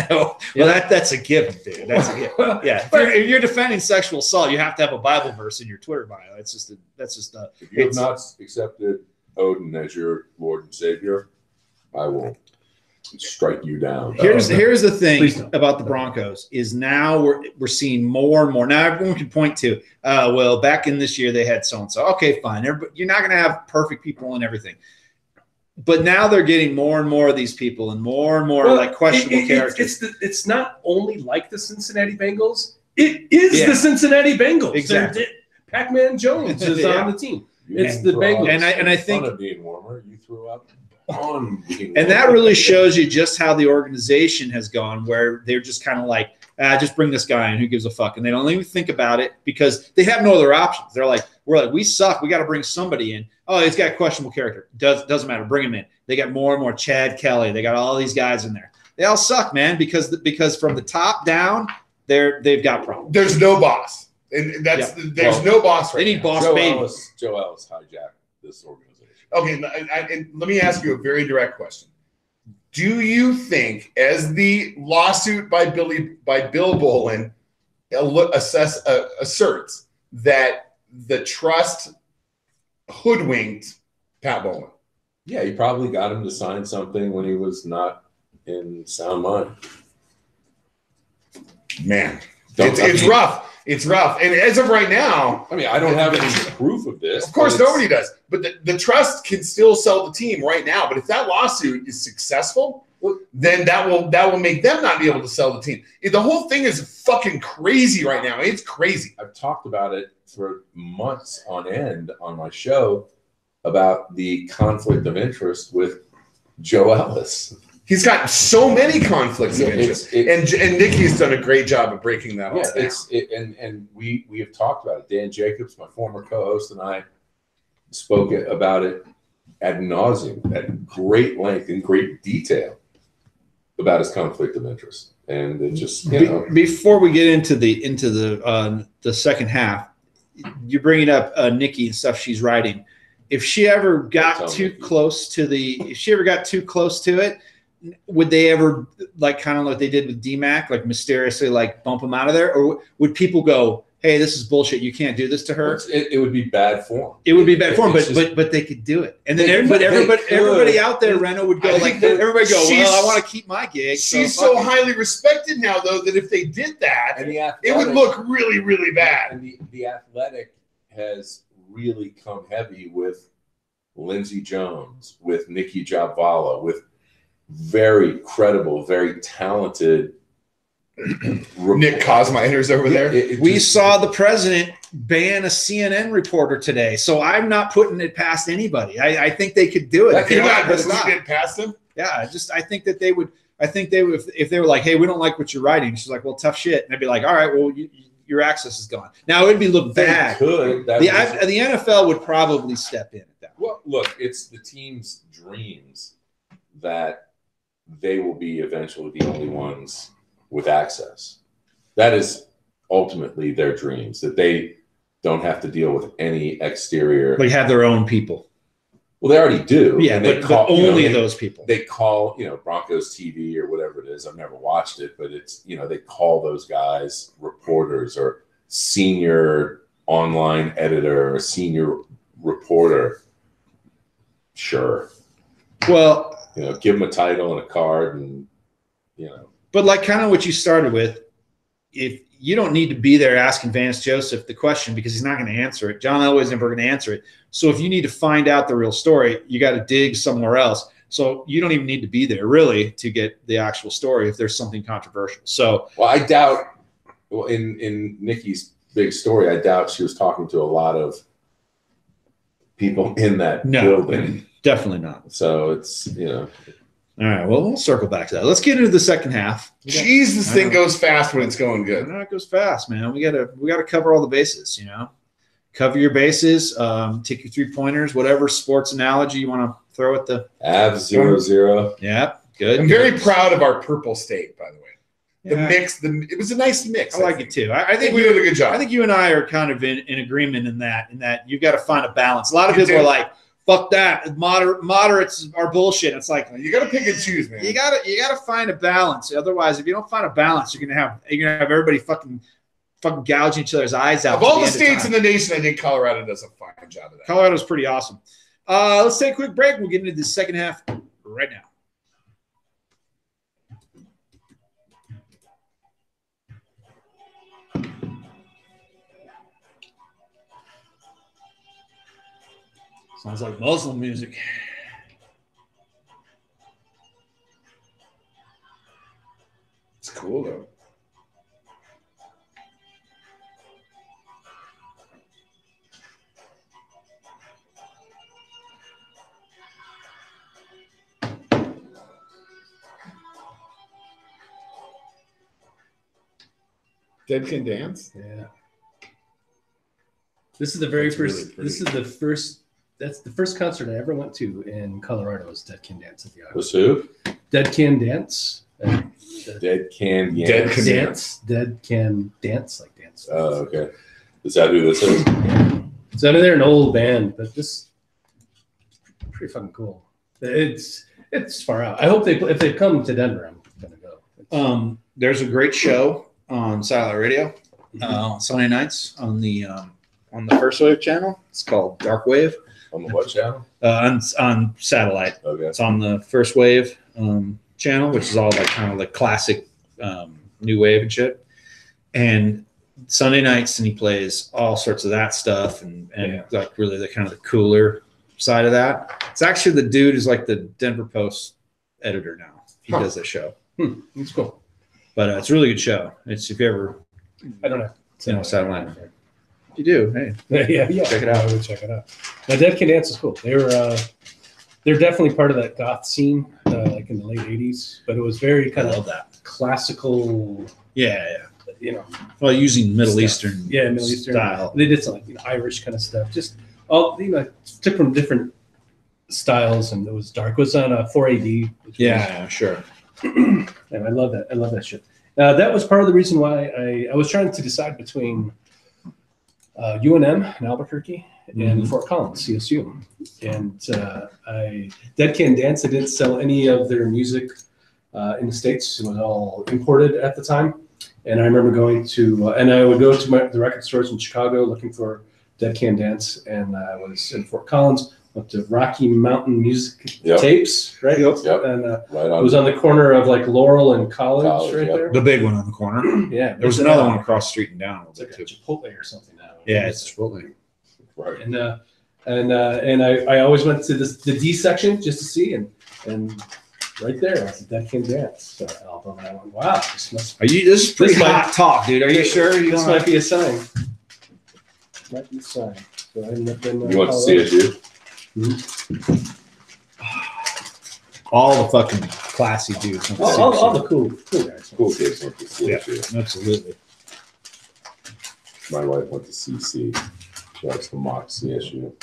Well, that's a given, dude. That's a given. Well, yeah, if you're defending sexual assault, you have to have a Bible verse in your Twitter bio. That's just. If you have not accepted Odin as your Lord and Savior, I will strike you down. Here's the thing about the Broncos is now we're seeing more and more. Now everyone can point to, well, back in this year they had so and so. Okay, fine. You're not going to have perfect people and everything. But now they're getting more and more of these people and more like questionable characters. It's not only like the Cincinnati Bengals. It is the Cincinnati Bengals. Exactly. Pac-Man Jones is on the team. It's the Bengals. And I think of being warmer, you threw up on being and that really shows you just how the organization has gone, where they're just kind of like, just bring this guy in, who gives a fuck, and they don't even think about it because they have no other options. They're like, we suck, we got to bring somebody in. Oh, he's got a questionable character. Doesn't matter, bring him in. They got more and more Chad Kelly. They got all these guys in there. They all suck, man, because from the top down, they've got problems. There's no boss, and there's no boss. They need boss baby. Joe Ellis hijacked this organization. Okay, and let me ask you a very direct question. Do you think, as the lawsuit by Bill Bolin asserts, that the trust hoodwinked Pat Bolin? Yeah, he probably got him to sign something when he was not in sound mind. Man, it's rough. It's rough. And as of right now, I mean, I don't have any proof of this. Of course, nobody does. But the trust can still sell the team right now. But if that lawsuit is successful, then that will make them not be able to sell the team. The whole thing is fucking crazy right now. It's crazy. I've talked about it for months on end on my show about the conflict of interest with Joe Ellis. He's got so many conflicts of interest, and Nikki's done a great job of breaking that all down. And we have talked about it. Dan Jacobs, my former co-host, and I spoke about it ad nauseum, at great length and great detail. about his conflict of interest, and it just you know. Before we get into the second half, you're bringing up Nikki and stuff she's writing. If she ever got too close to it, would they ever like kind of like they did with DMAC, like mysteriously like bump him out of there, or would people go, "Hey, this is bullshit. You can't do this to her"? It would be bad form. It would be bad form, but they could do it. And then everybody out there, Reno would go like, everybody go, "Well, I want to keep my gig." She's so highly respected now, though, that if they did that, it would look really, really bad. And the Athletic has really come heavy with Lindsey Jones, with Nikki Jhabvala, with very credible, very talented Nick Kosmider's over there. We saw the president ban a CNN reporter today, so I'm not putting it past anybody. I think they could do it. You're not putting it past them? Yeah, I think that they would. I think they would if they were like, "Hey, we don't like what you're writing." She's like, "Well, tough shit," and I'd be like, "All right, well, your access is gone." Now it'd be look bad. Could the NFL would probably step in at that. Well, look, it's the team's dreams that they will be eventually the only ones with access. That is ultimately their dreams, that they don't have to deal with any exterior. They have their own people. Well, they already do. Yeah, and but only those people. They call, Broncos TV or whatever it is. I've never watched it, but it's, they call those guys reporters or senior online editor or senior reporter. Sure. Well, give them a title and a card and, But like kind of what you started with, if you don't need to be there asking Vance Joseph the question because he's not going to answer it. John Elway's never going to answer it. So if you need to find out the real story, you got to dig somewhere else. So you don't even need to be there really to get the actual story if there's something controversial. So, well, I doubt. Well, in Nikki's big story, I doubt she was talking to a lot of people in that building. Definitely not. So it's All right, well, we'll circle back to that. Let's get into the second half. Jeez, this thing goes fast when it's going good. No, it goes fast, man. We gotta cover all the bases. Cover your bases. Take your 3-pointers, whatever sports analogy you want to throw at the Avs 0-0. Yeah, good. I'm very proud of our purple state, by the way. The Yeah. mix. It was a nice mix. I like it too. I think we did a good job. I think you and I are kind of in agreement in that you've got to find a balance. A lot of people are like, "Fuck that, moderates are bullshit." It's like you got to pick and choose, man. You gotta find a balance. Otherwise, if you don't find a balance, you're gonna have everybody fucking gouging each other's eyes out. Of all the states in the nation, I think Colorado does a fine job of that. Colorado's pretty awesome. Let's take a quick break. We'll get into the second half right now. Sounds like Muslim music. It's cool though. Dead Can Dance? Yeah. This is the very first. This is the first. That's the first concert I ever went to in Colorado. Was Dead Can Dance at the Iowa. Was who? Dead Can Dance. Dead Can Dance. Dead Can Dance. Dead Can Dance, like dance. Oh, okay. Is that who this is? So they're an old band, but this pretty fucking cool. It's far out. I hope if they come to Denver, I'm gonna go. There's a great show on Satellite Radio Sunday nights on the First Wave channel. It's called Dark Wave. On the what channel? On satellite. Okay. It's on the First Wave channel, which is all like kind of like classic new wave and shit. And Sunday nights, and he plays all sorts of that stuff, and like really the kind of the cooler side of that. It's actually the dude who's like the Denver Post editor now. He does that show. It's cool. But it's a really good show. It's if you ever, I don't know, satellite. You do, hey, yeah. Check it out. I would check it out. Now, Dead Can Dance is cool. They're definitely part of that goth scene, like in the late '80s. But it was very kind of classical. Yeah. Well, using Middle stuff. Eastern, Middle Eastern style. They did some like Irish kind of stuff. Just all took from different styles, and it was dark. It was on 4AD. Yeah, sure. And I love that. I love that shit. That was part of the reason why I was trying to decide between UNM in Albuquerque and Fort Collins, CSU. And Dead Can Dance, I didn't sell any of their music in the States. It was all imported at the time. And I remember going to, and I would go to the record stores in Chicago looking for Dead Can Dance. And I was in Fort Collins, went to Rocky Mountain Music Tapes, right? Yep. And Right it was on the corner of like Laurel and College right there. The big one on the corner. Yeah. There was another one across the street and down. It's like a Chipotle or something now. Yeah, it's Chipotle. Right. And I always went to the D section just to see, and right there was the Dead Can Dance album. And I went, wow, this must. This is pretty hot talk, dude. Are you sure? This might be a sign. Might be a sign. So I ended up in, You want to see it, dude? All the fucking classy dudes. All the cool guys. Cool kids want to see it, too. Absolutely. My wife went to CC. She likes to mock CSU.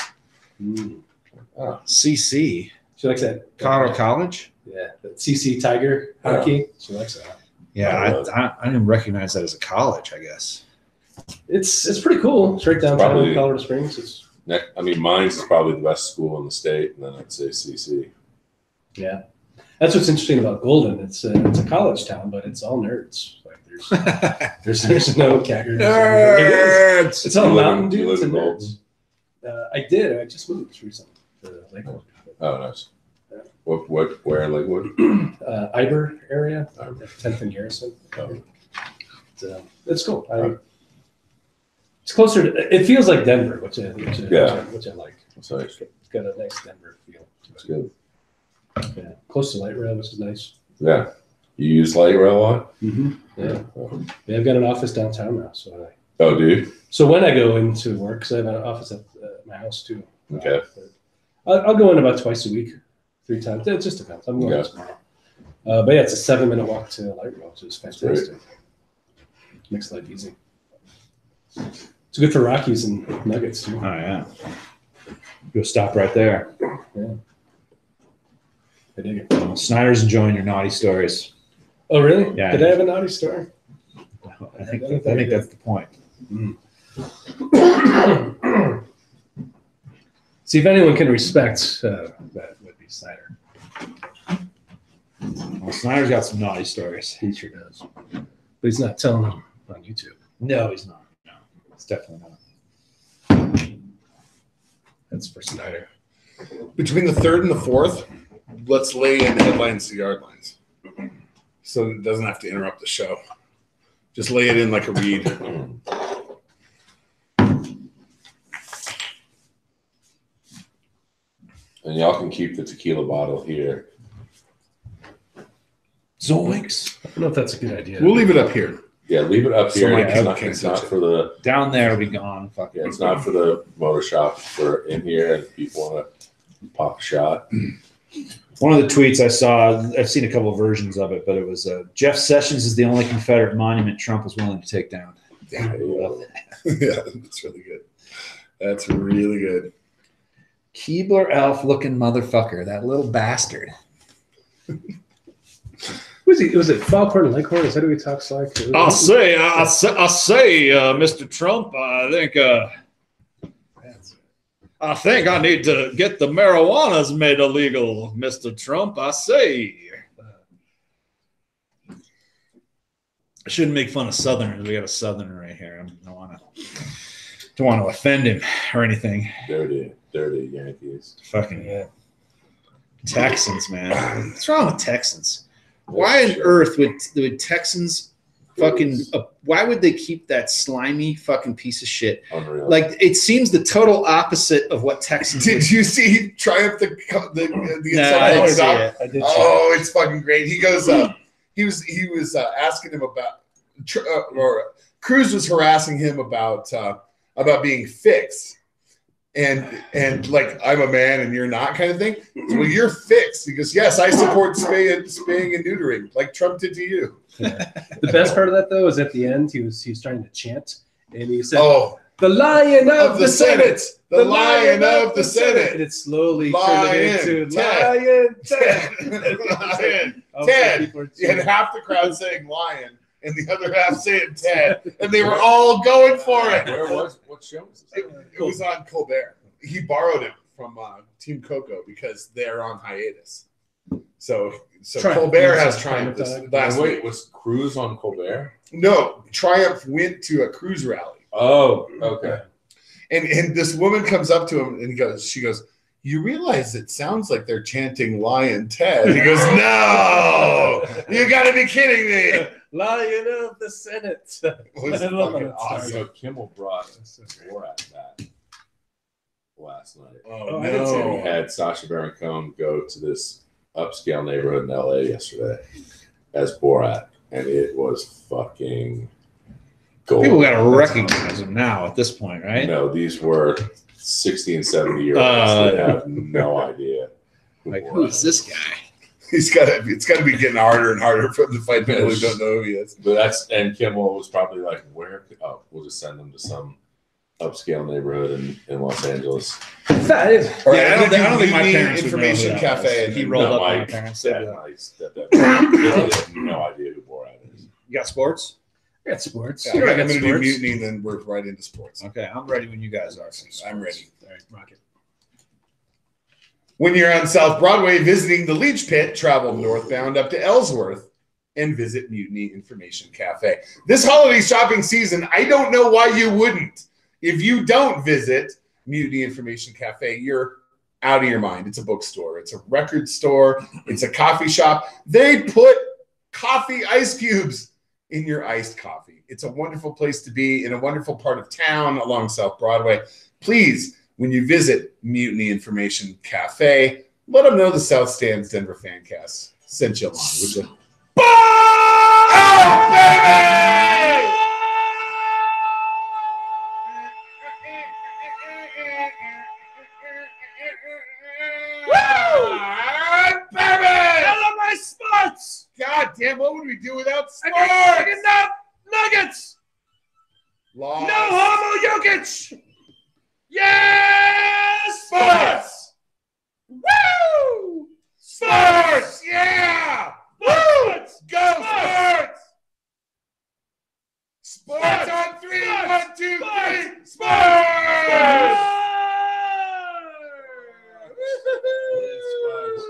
CC. She likes that. Colorado College? Yeah, that CC Tiger hockey. She likes that. Yeah, I didn't recognize that as a college, I guess. It's pretty cool. It's right downtown in Colorado Springs. I mean, Mines is probably the best school in the state, and then I'd say CC. Yeah, that's what's interesting about Golden. It's a college town, but it's all nerds. Like there's no caggers. Nerds. It's all mountain You dudes live and in nerds. I did. I just moved recently to Lakewood. Oh, nice. Where in Lakewood? Iber area, 10th and Garrison. It's cool. It's closer to. It feels like Denver, which I like. That's nice. It's got a nice Denver feel. That's good. Yeah, close to light rail, which is nice. Yeah. You use light rail a lot? Mm-hmm. Yeah. Yeah, I've got an office downtown now, so Oh, dude. So when I go into work, because I have an office at my house too. Okay. I'll go in about twice a week, 3 times. It just depends. I'm going tomorrow. But yeah, it's a 7-minute walk to light rail, which is fantastic. Makes life easy. It's good for Rockies and Nuggets too. Oh yeah. Go stop right there. Yeah. I dig it. Snyder's enjoying your naughty stories. Oh really? Yeah. Did I have a naughty story? I think that's the point. See, if anyone can respect that would be Snyder. Well, Snyder's got some naughty stories. He sure does. But he's not telling them on YouTube. No, he's not. No, it's definitely not. That's for Snyder. Between the 3rd and the 4th, let's lay in headlines to yard lines, so it doesn't have to interrupt the show. Just lay it in like a read. And y'all can keep the tequila bottle here. Zoinks. I don't know if that's a good idea. We'll leave it up here. Yeah, leave it up So here. my It's kid not, can't touch it. for the Down there will be gone. Fuck yeah, it's not for the motor shop. For in here, and if people want to pop a shot. One of the tweets I saw, I've seen a couple of versions of it, but it was Jeff Sessions is the only Confederate monument Trump was willing to take down. Yeah, that's really good. That's really good. Keebler Elf looking motherfucker, that little bastard. Was it Foghorn Leghorn? Is that who he talks like? I say, Mr. Trump, I think I need to get the marijuanas made illegal, Mr. Trump. I say. I shouldn't make fun of Southerners. We got a Southerner right here. I don't want to offend him or anything. Dirty Yankees. Fucking Texans, man. What's wrong with Texans? Why on earth would Texans fucking? Why would they keep that slimy fucking piece of shit? Unreal. Like it seems the total opposite of what Texans. Did you see Triumph the No, I didn't see it. I did. Oh, it's fucking great. He goes. He was asking him about, or Cruz was harassing him about being fixed. And like, I'm a man and you're not, kind of thing. Well, you're fixed. He goes, yes, I support spaying and neutering, like Trump did to you. Yeah. The best part of that though is at the end he was trying to chant, and he said, "Oh, the Lion of the Senate." the Lion of the And Senate. it's slowly Lion turned into Ted. Lion Ted. Lion Oh, Ted. people are You had cheering. half the crowd saying Lion and the other half saying Ted, and they were all going for it. What show was this? It was on Colbert. He borrowed it from Team Coco because they're on hiatus. So Triumph. Colbert has Triumph. Triumph last And wait, week. was Cruz on Colbert? No, Triumph went to a cruise rally. Oh, okay. And this woman comes up to him and she goes, you realize it sounds like they're chanting Lion Ted. He goes, no, you got to be kidding me. Lion of the Senate. It was I love fucking it. awesome. So Kimmel brought Borat back last night. Oh, I didn't see We no. had Sacha Baron Cohen go to this upscale neighborhood in LA yesterday as Borat, and it was fucking gold. People got to recognize him now at this point, right? No, these were 60 and 70 year olds that have no idea. Like, Borat who is this guy? It's got to be getting harder and harder for him to find people who don't know who he is. But and Kimmel was probably like, oh, we'll just send them to some upscale neighborhood in Los Angeles. That is. Or Yeah, I don't think my Mutiny parents would know who Information that Cafe. was. And He rolled No, up on my my parents. dad, my stepdad, they have no idea who Borat is. You got sports? I got sports. Yeah, You know I I'm got going to do sports. Mutiny, and then we're right into sports. Okay, I'm ready when you guys are. I'm ready. All right, rock it. When you're on South Broadway visiting the Leech Pit, travel northbound up to Ellsworth and visit Mutiny Information Cafe. This holiday shopping season, I don't know why you wouldn't. If you don't visit Mutiny Information Cafe, you're out of your mind. It's a bookstore. It's a record store. It's a coffee shop. They put coffee ice cubes in your iced coffee. It's a wonderful place to be in a wonderful part of town along South Broadway. Please, when you visit Mutiny Information Cafe, let them know the South Stands Denver Fancast sent you along. Would you? Oh, baby! Woo! Baby! I love my spots. God damn, what would we do without I got sports? fucking up Nuggets. Lost. No homo Jokic. Yes, Sports! Woo! Sports! Yeah! Sports! Go sports! Sports on three! Sports! 1, 2, 3! Sports! Sports!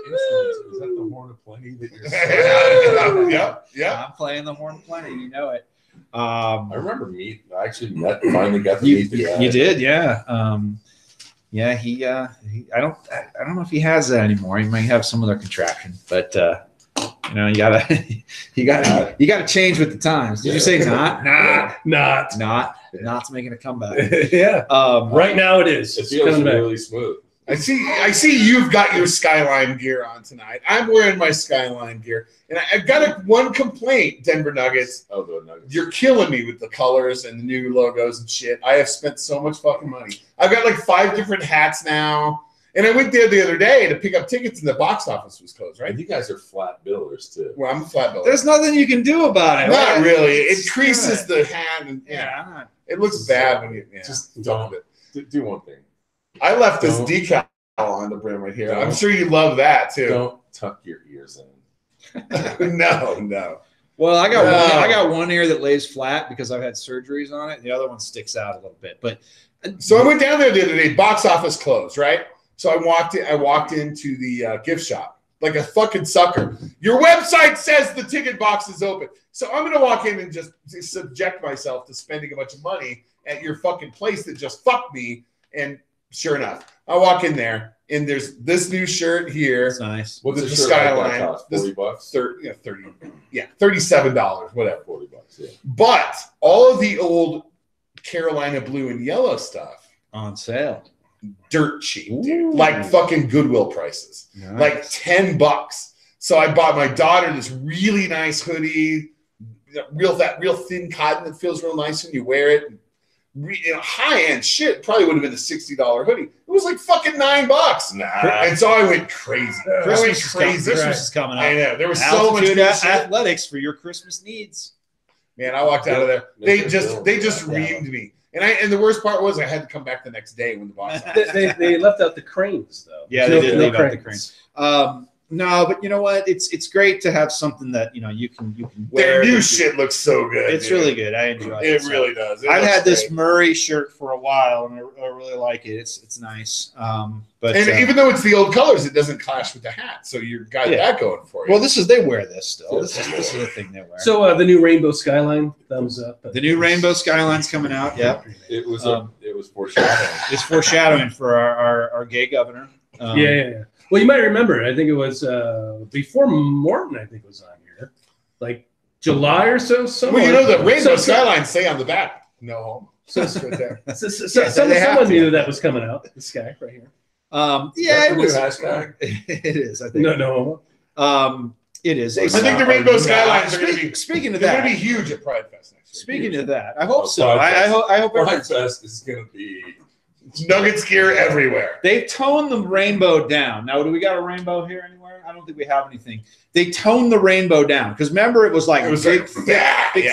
Is that the horn of plenty that you're saying? Yep. I'm playing the horn plenty. You know it. I remember I actually finally got to meet the guy. You did, yeah. Yeah, he I don't know if he has that anymore. He might have some other contraption, but you know, you gotta change with the times. Did you say not? Not's making a comeback. Yeah. Right now it is. It It's feels coming back. really smooth. I see you've got your Skyline gear on tonight. I'm wearing my Skyline gear. And I've got one complaint, Denver Nuggets. Oh, the Nuggets. You're killing me with the colors and the new logos and shit. I have spent so much fucking money. I've got like 5 different hats now. And I went there the other day to pick up tickets and the box office was closed, right? And you guys are flat billers too. Well, I'm a flat biller. There's nothing you can do about it. Not really. It's It creases good. the hat and Yeah, I'm not. it looks bad when you Just don't do one thing. I left this Don't- decal on the brim right here. I'm Don't- sure you love that too. Don't tuck your ears in. No. Well, I got No. I got one ear that lays flat because I've had surgeries on it. The other one sticks out a little bit. But So I went down there the other day. Box office closed, right? So I walked into the gift shop like a fucking sucker. Your website says the ticket box is open, so I'm gonna walk in and just subject myself to spending a bunch of money at your fucking place that just fucked me. And sure enough, I walk in there and there's this new shirt here. it's nice. What's The the shirt like Skyline. that cost? This- $40? $37, whatever. $40, yeah. But all of the old Carolina blue and yellow stuff, On sale. dirt cheap, dude. Ooh. Like fucking Goodwill prices. Nice. Like $10. So I bought my daughter this really nice hoodie, real thin cotton that feels real nice when you wear it. High end shit, probably would have been a $60 hoodie. It was like fucking $9. Nah. And so I went crazy. Christmas is coming up. I know. There was so much Altitude good shit. athletics for your Christmas needs. Man, I walked out of there. They Make it just build. reamed me. And the worst part was I had to come back the next day when the box office. They left out the cranes though. Yeah, they did leave out the cranes. No, but you know what? It's great to have something that you can wear. Their new shit looks so good. It's really good. I enjoy it. It really does. I've had this Murray shirt for a while, and I really like it. It's nice. But even though it's the old colors, it doesn't clash with the hat. So you got that going for you. Well, they wear this still. This is the thing they wear. So the new Rainbow Skyline, thumbs up. The new Rainbow Skyline's coming out. Yeah, it was foreshadowing. It's foreshadowing for our gay governor. Yeah. Well, you might remember. I think it was before Morton. I think was on here, like July or so. Well, the Rainbow Skyline say on the back, no home. So it's right there. Someone knew that was coming out. This guy right here. It was. Hashtag? It is. I think. No. It is. I think the Rainbow Skylines are going to be. Speaking of they're that, going to be huge at Pride Fest next year. Speaking of that, I hope so. I hope Pride Fest is going to be. Nuggets gear everywhere. They've toned the rainbow down. Now, do we got a rainbow here anywhere? I don't think we have anything. They toned the rainbow down because remember it was like big,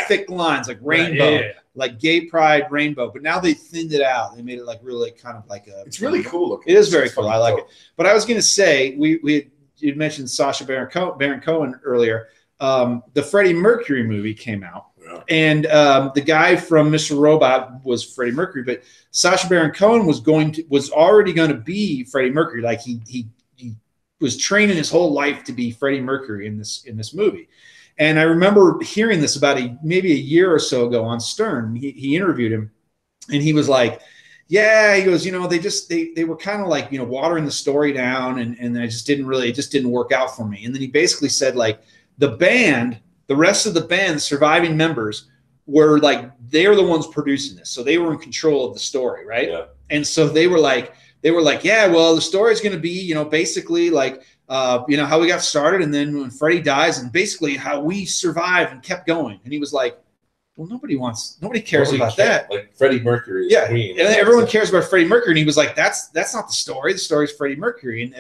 thick lines like rainbow, like gay pride rainbow. But now they thinned it out. They made it like really kind of like a. It's really cool looking. It is very cool. I like it. But I was going to say you mentioned Sacha Baron Cohen earlier. The Freddie Mercury movie came out. And the guy from Mr. Robot was Freddie Mercury, but Sacha Baron Cohen was already going to be Freddie Mercury. Like he was training his whole life to be Freddie Mercury in this movie. And I remember hearing this about maybe a year or so ago on Stern. He interviewed him, and he was like, "Yeah," he goes, they were kind of like watering the story down, and it just didn't work out for me." And then he basically said like the rest of the band, surviving members, were like they're the ones producing this, so they were in control of the story, right? Yeah. And so they were like, yeah, well, the story is going to be, basically like, how we got started, and then when Freddie dies, and basically how we survived and kept going. And he was like, well, nobody cares about that. Like Freddie Mercury is Queen. And everyone cares about Freddie Mercury. And he was like, that's not the story. The story is Freddie Mercury.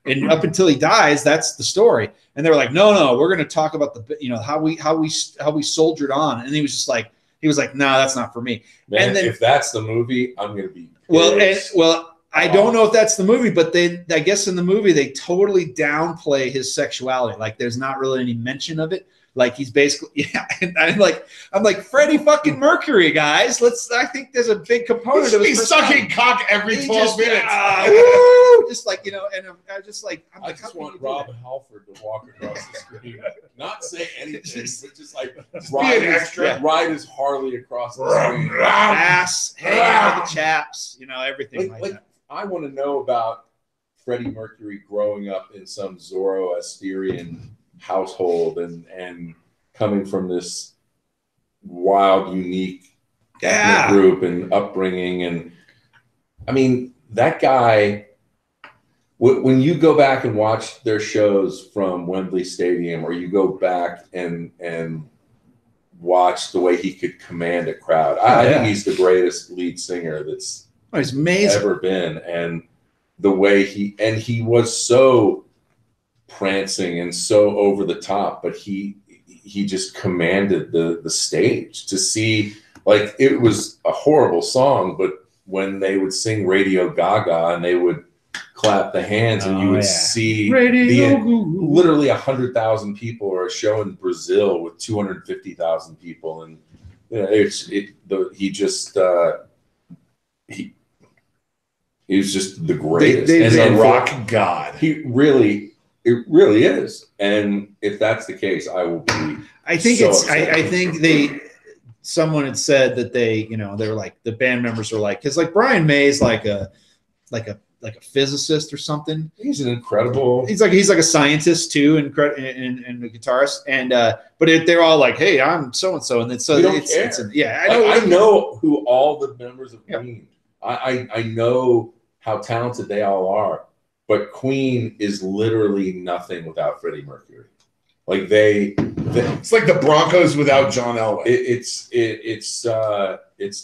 And up until he dies, that's the story. And they were like, no, we're going to talk about how we soldiered on. And he was like, no, that's not for me. Man, and then, if that's the movie, I'm going to be pissed. I don't know if that's the movie, but I guess in the movie they totally downplay his sexuality. Like there's not really any mention of it. Like he's basically, And I'm like Freddie fucking Mercury, guys. I think there's a big component of his personality. Sucking cock every 12 minutes. Just like, and I'm just like, I just want Rob Halford to walk across the screen, not say anything, but just like ride his Harley across the screen. Ass, hang out with the chaps, everything like that. I want to know about Freddie Mercury growing up in some Zoroastrian household and coming from this wild, unique ethnic group and upbringing. And I mean, that guy, when you go back and watch their shows from Wembley Stadium, or you go back and watch the way he could command a crowd, I think he's the greatest lead singer that's he's amazing ever been. And the way he was so prancing and so over the top, but he just commanded the stage. To see, like, it was a horrible song, but when they would sing Radio Gaga and they would clap the hands and you would see literally 100,000 people, or a show in Brazil with 250,000 people, and he was just the greatest and the rock god. It really is. And if that's the case, I will be. I think someone had said that they were like, the band members are like, because like Brian May is like a physicist or something. He's an incredible. He's like a scientist too, and a guitarist. And but they're all like, hey, I'm so and so, and then so I know who all the members of Queen. I know how talented they all are. But Queen is literally nothing without Freddie Mercury. Like It's like the Broncos without John Elway. it's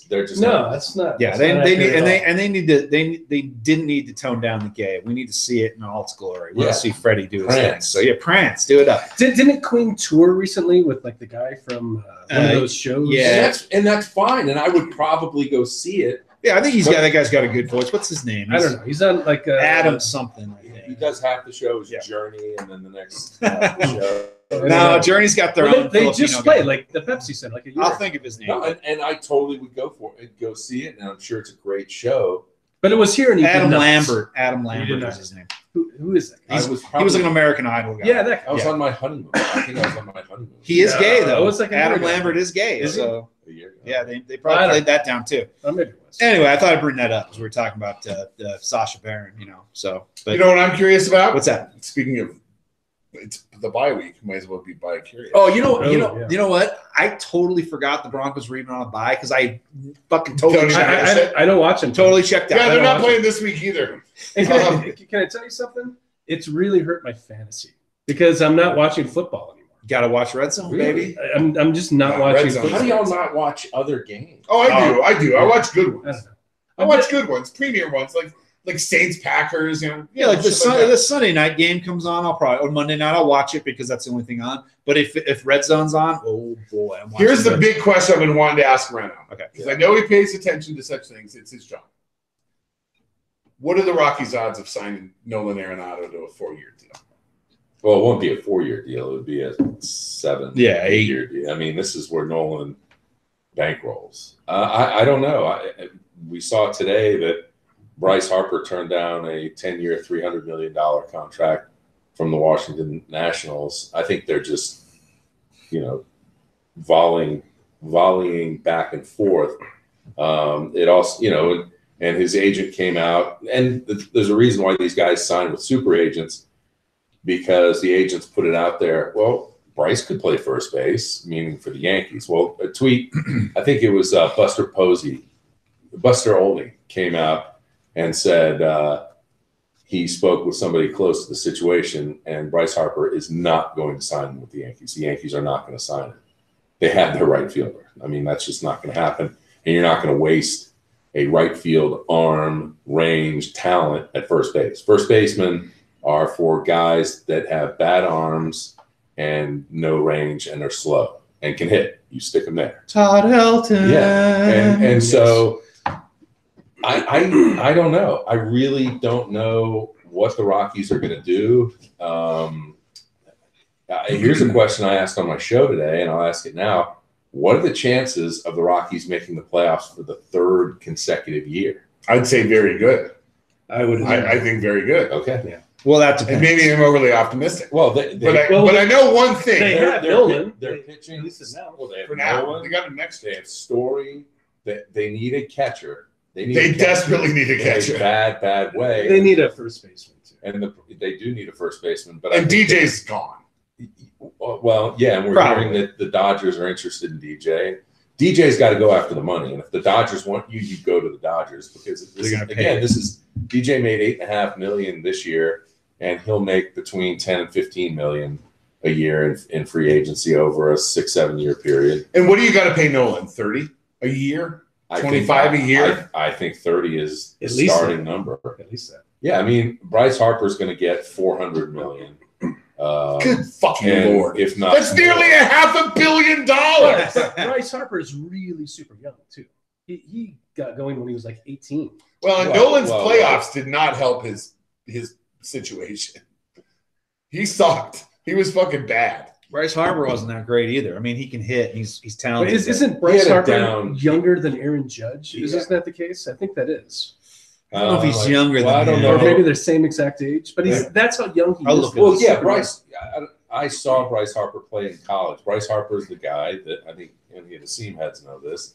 they're just No, that's not. Yeah, that's they not need accurate and at all. they need to they didn't need to tone down the gay. We need to see it in all its glory. We want Yeah. to see Freddie do his thing. Prance. So yeah, Prance, do it up. Didn't Queen tour recently with like the guy from one of those shows? yeah. and that's fine, and I would probably go see it. Yeah, I think that guy's got a good voice. What's his name? I don't know. He's on like Adam something. I He think. does half the show is Yeah. Journey, and then the next half the show. No, Journey's got their Well, own. they Filipino just guy. played like the Pepsi said like a year. I'll ago. think of his name. No, and I totally would go for it, go see it, and I'm sure it's a great show. But it was here and he Adam did nuts. Lambert. Adam did Lambert nuts. is his name. Who is that? I was He was probably- like an American Idol guy. Yeah, that I was Yeah. on my honeymoon. I think I was on my honeymoon. He is Yeah, gay though. it was like a Adam year ago. Lambert is gay. Is he? So A year ago. yeah, they I probably don't- played that down too. Oh, maybe it was. Anyway, I thought I'd bring that up because we were talking about Sasha Baron. So but You know what I'm curious about? what's that? Speaking of, it's the bye week. Might as well be bye curious. Oh, yeah. you know what? I totally forgot the Broncos were even on a bye because I fucking totally Don't checked, I don't watch him. totally checked out. yeah, they're I not don't playing this week either. And can I tell you something? It's really hurt my fantasy because I'm not watching football anymore. Got to watch Red Zone, Really? baby. I'm just not Yeah, watching Red Zone. How do football. y'all not watch other games? Oh, I do. I watch good I ones. don't know. I watch good ones, premier ones, like Saints, Packers. Yeah, like shit that. the Sunday night game comes on, or Monday night I'll watch it because that's the only thing on. But if Red Zone's on, oh boy, I'm watching. Here's the Red big question I've been wanting to ask Reno. Okay. Because I know he pays attention to such things. It's his job. What are the Rockies' odds of signing Nolan Arenado to a 4-year deal? Well, it won't be a 4-year deal. It would be a 7, Yeah, 8-year deal. I mean, this is where Nolan bankrolls. I don't know. We saw today that Bryce Harper turned down a 10-year, $300 million contract from the Washington Nationals. I think they're just, volleying back and forth. It also, and his agent came out, and there's a reason why these guys sign with super agents, because the agents put it out there. Well, Bryce could play first base, meaning for the Yankees. Well, a tweet, I think it was Buster Olney came out and said he spoke with somebody close to the situation, and Bryce Harper is not going to sign with the Yankees. The Yankees are not going to sign it. They have their right fielder. I mean, that's just not going to happen, and you're not going to waste a right field arm, range, talent at first base. First basemen are for guys that have bad arms and no range and are slow and can hit. You stick them there. Todd Helton. Yeah, and so I don't know. I really don't know what the Rockies are going to do. Here's a question I asked on my show today, and I'll ask it now. What are the chances of the Rockies making the playoffs for the 3rd consecutive year? I'd say very good. I would. I think very good. Okay. Yeah. Well, that And depends. maybe I'm overly optimistic. Well, But I know one thing. They have Nolan. They're They- pitching. at least now. Well, they have For now, Nolan. they got him next They year. have Story. They need a catcher. They They desperately need a in catcher. bad way. They need a first baseman too. and they do need a first baseman. But I And think DJ's gone. well, yeah, and we're Probably. hearing that the Dodgers are interested in DJ. DJ's got to go after the money, and if the Dodgers want you, you go to the Dodgers because They're gonna pay. this is DJ made $8.5 million this year, and he'll make between 10 and 15 million a year in free agency over a 6-7 year period. And what do you got to pay Nolan? 30 a year? I 25 think- a year? I think 30 is the At least starting that. number. At least that. Yeah, I mean Bryce Harper's going to get $400 million. Good fucking and Lord. if not, That's nearly $500 million. But Bryce Harper is really super young too. He got going when he was like 18. Well, and Well, Nolan's well, playoffs did not help his situation. He sucked. He was fucking bad. Bryce Harper wasn't that great either. I mean, he can hit. He's But talented. isn't He Bryce had a Harper down- younger than Aaron Judge? Yeah. Isn't that the case? I think that is. I don't know if he's younger than I don't him. know. Or maybe they're same exact age. But that's how young he I'll is. look Well, He's yeah, super Bryce. I saw Bryce Harper play in college. Bryce Harper is the guy that I think any of the seam heads know this,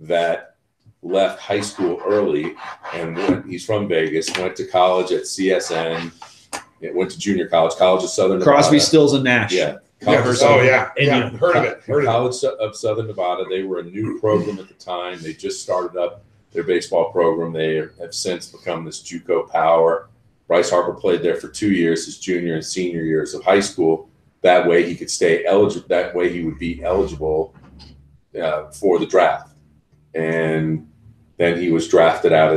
that left high school early and he's from Vegas, went to college at CSN, went to junior college, College of Southern Crosby, Nevada. Stills, and Nash. Yeah. Oh, yeah. And Yeah. you- Heard of it. Heard of it. College of Southern Nevada. They were a new program at the time. They just started up their baseball program. They have since become this JUCO power. Bryce Harper played there for 2 years, his junior and senior years of high school. that way he could stay eligible. That way he would be eligible for the draft. And then he was drafted out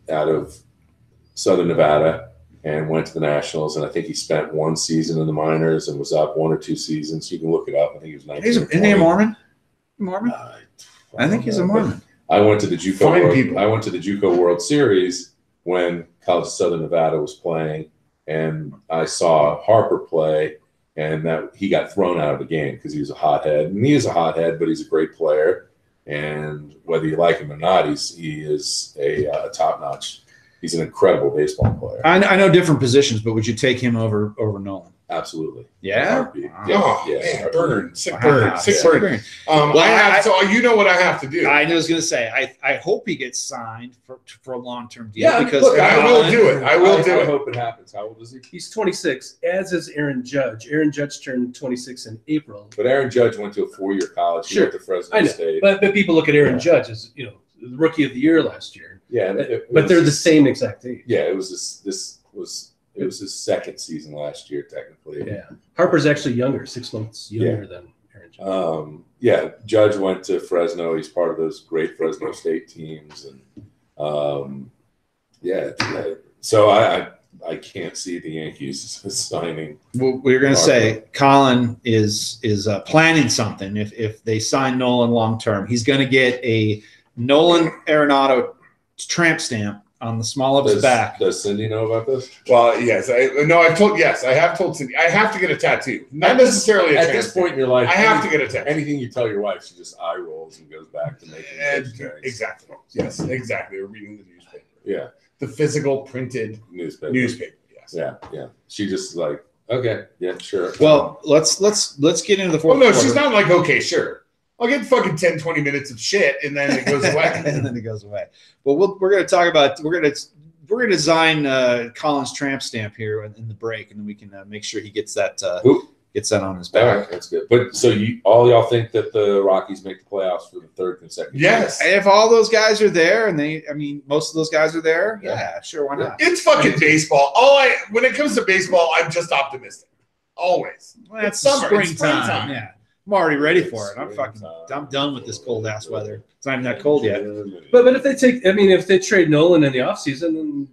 of Southern Nevada and went to the Nationals. And I think he spent one season in the minors and was up 1 or 2 seasons. You can look it up. I think he was 19. Isn't he a Mormon? Mormon? I think he's a Mormon. I went to the JUCO World Series when College of Southern Nevada was playing, and I saw Harper play, and that he got thrown out of the game because he was a hothead. And he is a hothead, but he's a great player. And whether you like him or not, he is a top-notch. He's an incredible baseball player. I know different positions, but would you take him over Nolan? Absolutely. Yeah. Wow. Man, burn. Sick Wow. burn. Sick Yeah. burn. So you know what I have to do. I was going to say, I hope he gets signed for a long-term deal. Yeah, because look, I will do it. I will do I it. hope it happens. How old is he? He's 26, as is Aaron Judge. Aaron Judge turned 26 in April. But Aaron Judge went to a 4-year college. He went to Fresno I know, State. but people look at Aaron Judge as the rookie of the year last year. Yeah, But they're the same exact age. Yeah, it was his second season last year, technically. Yeah, Harper's actually younger, 6 months younger than Aaron Judge. Judge went to Fresno. He's part of those great Fresno State teams, and so I can't see the Yankees signing. Well, we're going to say Colin is planning something. If they sign Nolan long-term, he's going to get a Nolan Arenado tramp stamp on the small of his back. Does Cindy know about this? Well, yes. I have told Cindy. I have to get a tattoo. Not necessarily At this point in your life, I have to get a tattoo. Anything you tell your wife, she just eye rolls and goes back to making vegetarians. Exactly. Yes, exactly. We're reading the newspaper. Yeah. The physical printed Newspaper. Yes. Yeah. She just like, okay, yeah, sure. Well, let's get into the fourth. Well, no, quarter. she's not like, okay, sure. I'll get fucking 10, 20 minutes of shit, and then it goes away. And then it goes away. Well, we're going to talk about we're going to design Colin's tramp stamp here in the break, and then we can make sure he gets that on his All back. right, that's good. But so all y'all think that the Rockies make the playoffs for the third consecutive year? Yes. If all those guys are there, and most of those guys are there, yeah, sure, why not? It's fucking baseball. When it comes to baseball, I'm just optimistic. Always. Well, It's summer. It's springtime. Yeah, I'm already ready for it. I'm done with this cold ass weather. It's not even that cold yet. But if they trade Nolan in the offseason, then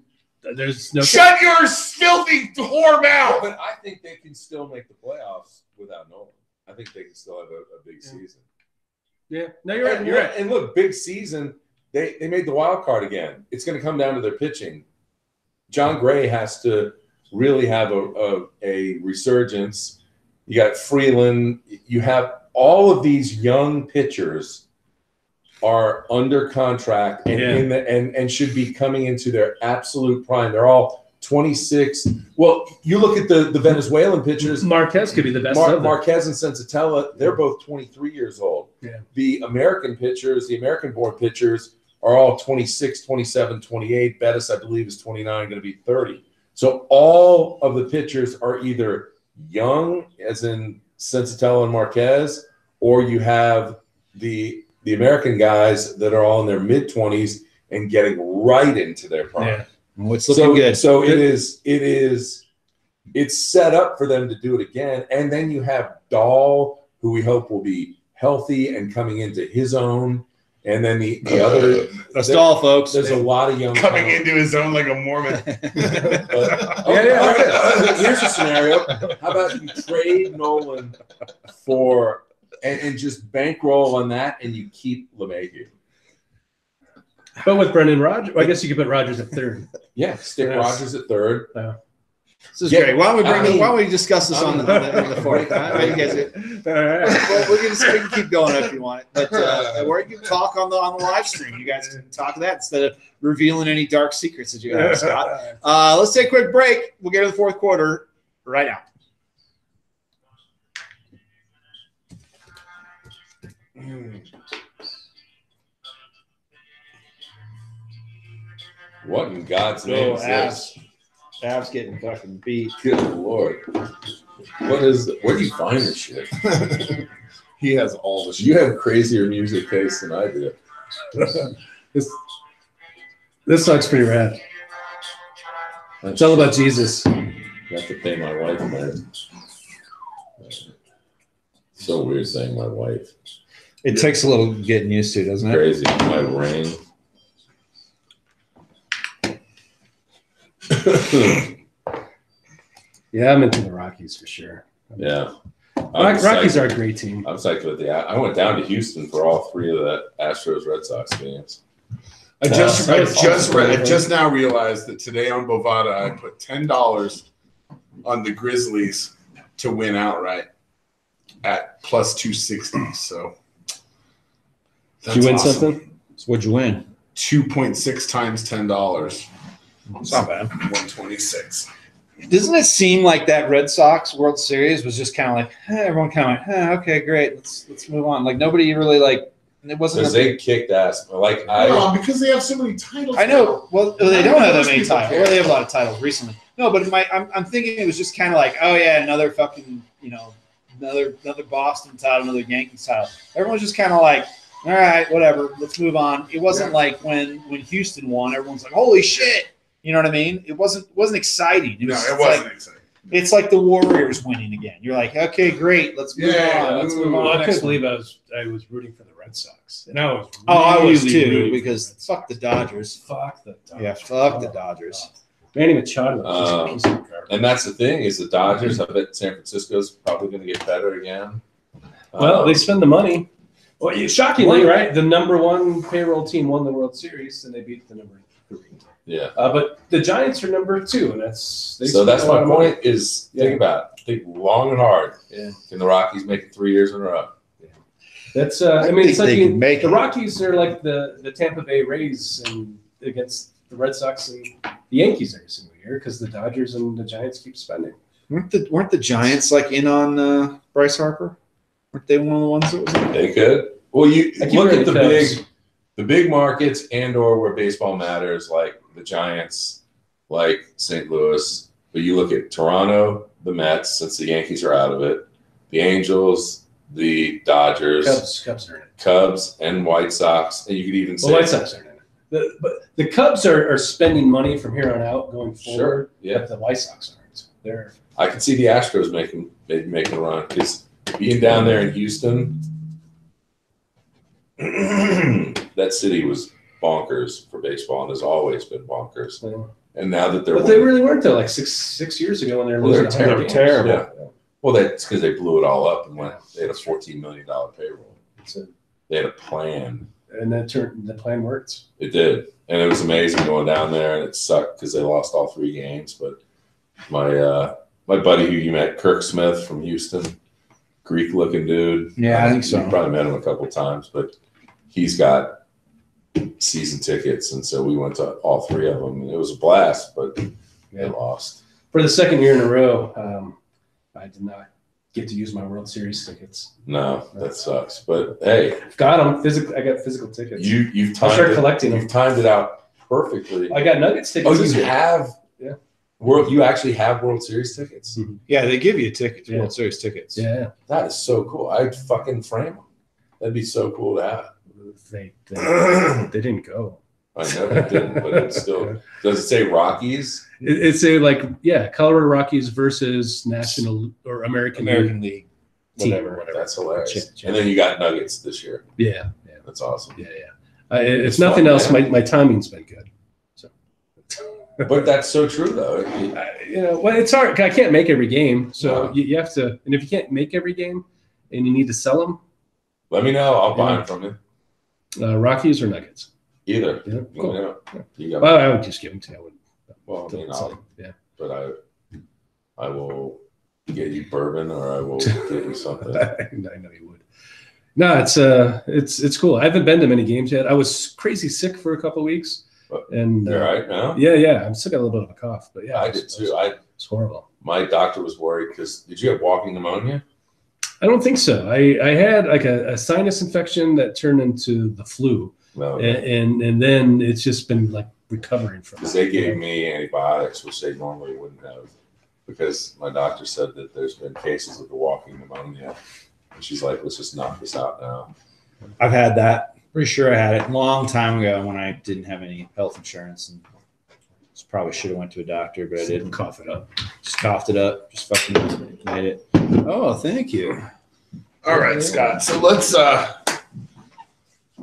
there's no. Shut your filthy whore mouth. But I think they can still make the playoffs without Nolan. I think they can still have a big season. Yeah, no, you're right. You're right. And look, big season. They made the wild card again. It's going to come down to their pitching. John Gray has to really have a resurgence. You got Freeland. You have all of these young pitchers are under contract and should be coming into their absolute prime. They're all 26. Well, you look at the Venezuelan pitchers. Marquez could be the best of them. Marquez and Senzatella, they're both 23 years old. Yeah. The American pitchers, the American-born pitchers are all 26, 27, 28. Bettis, I believe, is 29, going to be 30. So all of the pitchers are either young, as in Senzatella and Marquez, or you have the American guys that are all in their mid-20s and getting right into their prime. Yeah. Well, it's looking good. So it's set up for them to do it again. And then you have Dahl, who we hope will be healthy and coming into his own. And then the other that's Dahl, folks. There's a lot of young coming into his own like a Mormon. Here's a scenario. How about you trade Nolan for and just bankroll on that, and you keep LeMahieu? But with Brendan Rodgers, I guess you could put Rodgers at third. Yeah, stick Rodgers at third. This is great. Why don't we discuss this on the fourth? You guys, well, we can keep going if you want, but or you can talk on the live stream. You guys can talk that instead of revealing any dark secrets that you have, Scott. Let's take a quick break. We'll get to the fourth quarter right now. What in God's name is this? Av's getting fucking beat. Good Lord. Where do you find this shit? He has all the shit. You have crazier music taste than I do. This song's pretty rad. It's all about Jesus. You have to pay my wife, man. So weird saying my wife. It takes a little getting used to, doesn't it? Crazy. My ring. Yeah, I'm into the Rockies for sure. Yeah. Rockies are a great team. I'm psyched with the. I went down to Houston for all 3 of the Astros Red Sox games. I just now realized that today on Bovada I put $10 on the Grizzlies to win outright at plus 260. So did you win something? So what'd you win? 2.6 times $10. It's not bad. 126. Doesn't it seem like that Red Sox World Series was just kind of like everyone kind of went, okay, great, let's move on. Like nobody really like it wasn't. Because they kicked ass. Like because they have so many titles. I know. Well, they don't have that many titles. Or they have a lot of titles recently. No, but I'm thinking it was just kind of like, oh yeah, another fucking another Boston title, another Yankees title. Everyone's just kind of like, all right, whatever, let's move on. It wasn't like when Houston won, everyone's like, holy shit. You know what I mean? It wasn't exciting. It wasn't exciting. It's like the Warriors winning again. You're like, okay, great, let's move on. Let's move on. Well, I couldn't believe I was rooting for the Red Sox, and I was. I was too because fuck the Dodgers. Fuck the Dodgers. Yeah, fuck the Dodgers. Manny Machado was just a piece of garbage. And that's the thing is the Dodgers. I bet San Francisco's probably going to get better again. Well, they spend the money. Well, shockingly, right? The number 1 payroll team won the World Series, and they beat the number 3. Yeah. But the Giants are number 2, and that's my point. Is think long and hard. Yeah. Can the Rockies make it 3 years in a row? Yeah. That's. I mean, it's like the Rockies are like the Tampa Bay Rays and against the Red Sox and the Yankees every single year because the Dodgers and the Giants keep spending. Weren't the Giants like in on Bryce Harper? Weren't they one of the ones that was in? They could. Well, you look at the big markets and/or where baseball matters, like the Giants, like St. Louis. But you look at Toronto, the Mets, since the Yankees are out of it, the Angels, the Dodgers, Cubs are in it. Cubs and White Sox, and you could even say White Sox are in it. But the Cubs are spending money from here on out going forward. Sure, yeah. But the White Sox aren't. I can see the Astros making a run because being down there in Houston, that city was bonkers for baseball and has always been bonkers. Yeah. And now that but they really weren't though. Like six years ago when they were losing terrible. Yeah. Well, that's because they blew it all up and they had a $14 million payroll. They had a plan. And the plan worked. It did. And it was amazing going down there, and it sucked because they lost all 3 games. But my buddy who you met, Kirk Smith from Houston, Greek-looking dude. Yeah, I think so. You probably met him a couple of times, but he's got season tickets, and so we went to all 3 of them. And it was a blast, but they lost. For the second year in a row, I did not get to use my World Series tickets. No, that sucks. But hey, got them. I got physical tickets. You've I'll start collecting them. You've timed it out perfectly. I got Nuggets tickets. Oh, you have? Yeah. You actually have World Series tickets? Mm-hmm. Yeah, they give you tickets, World Series tickets. Yeah. That is so cool. I'd fucking frame them. That'd be so cool to have. They didn't go. I know they didn't, but it's still. Does it say Rockies? It's Colorado Rockies versus National or American League. Whatever. That's hilarious. And then you got Nuggets this year. Yeah. That's awesome. Yeah. If nothing else, my timing's been good. So. But that's so true, though. Well, it's hard. I can't make every game, so you have to. And if you can't make every game, and you need to sell them, let me know. I'll buy them from you. Rockies or Nuggets. Either. Yeah, cool. You Well, I would just give them to you. But I will get you bourbon, or I will get you something. I know you would. No, it's cool. I haven't been to many games yet. I was crazy sick for a couple of weeks, and you're right now. Yeah. I'm still got a little bit of a cough, but yeah, I did too. It's horrible. My doctor was worried because did you have walking pneumonia? I don't think so. I had like a sinus infection that turned into the flu, and then it's just been like recovering from. Because they gave me antibiotics, which they normally wouldn't have, because my doctor said that there's been cases of the walking pneumonia, and she's like, let's just knock this out now. I've had that. Pretty sure I had it a long time ago when I didn't have any health insurance, and probably should have went to a doctor, but I didn't. Cough it up. Just coughed it up. Just fucking made it. Oh, thank you. All right, Scott. So let's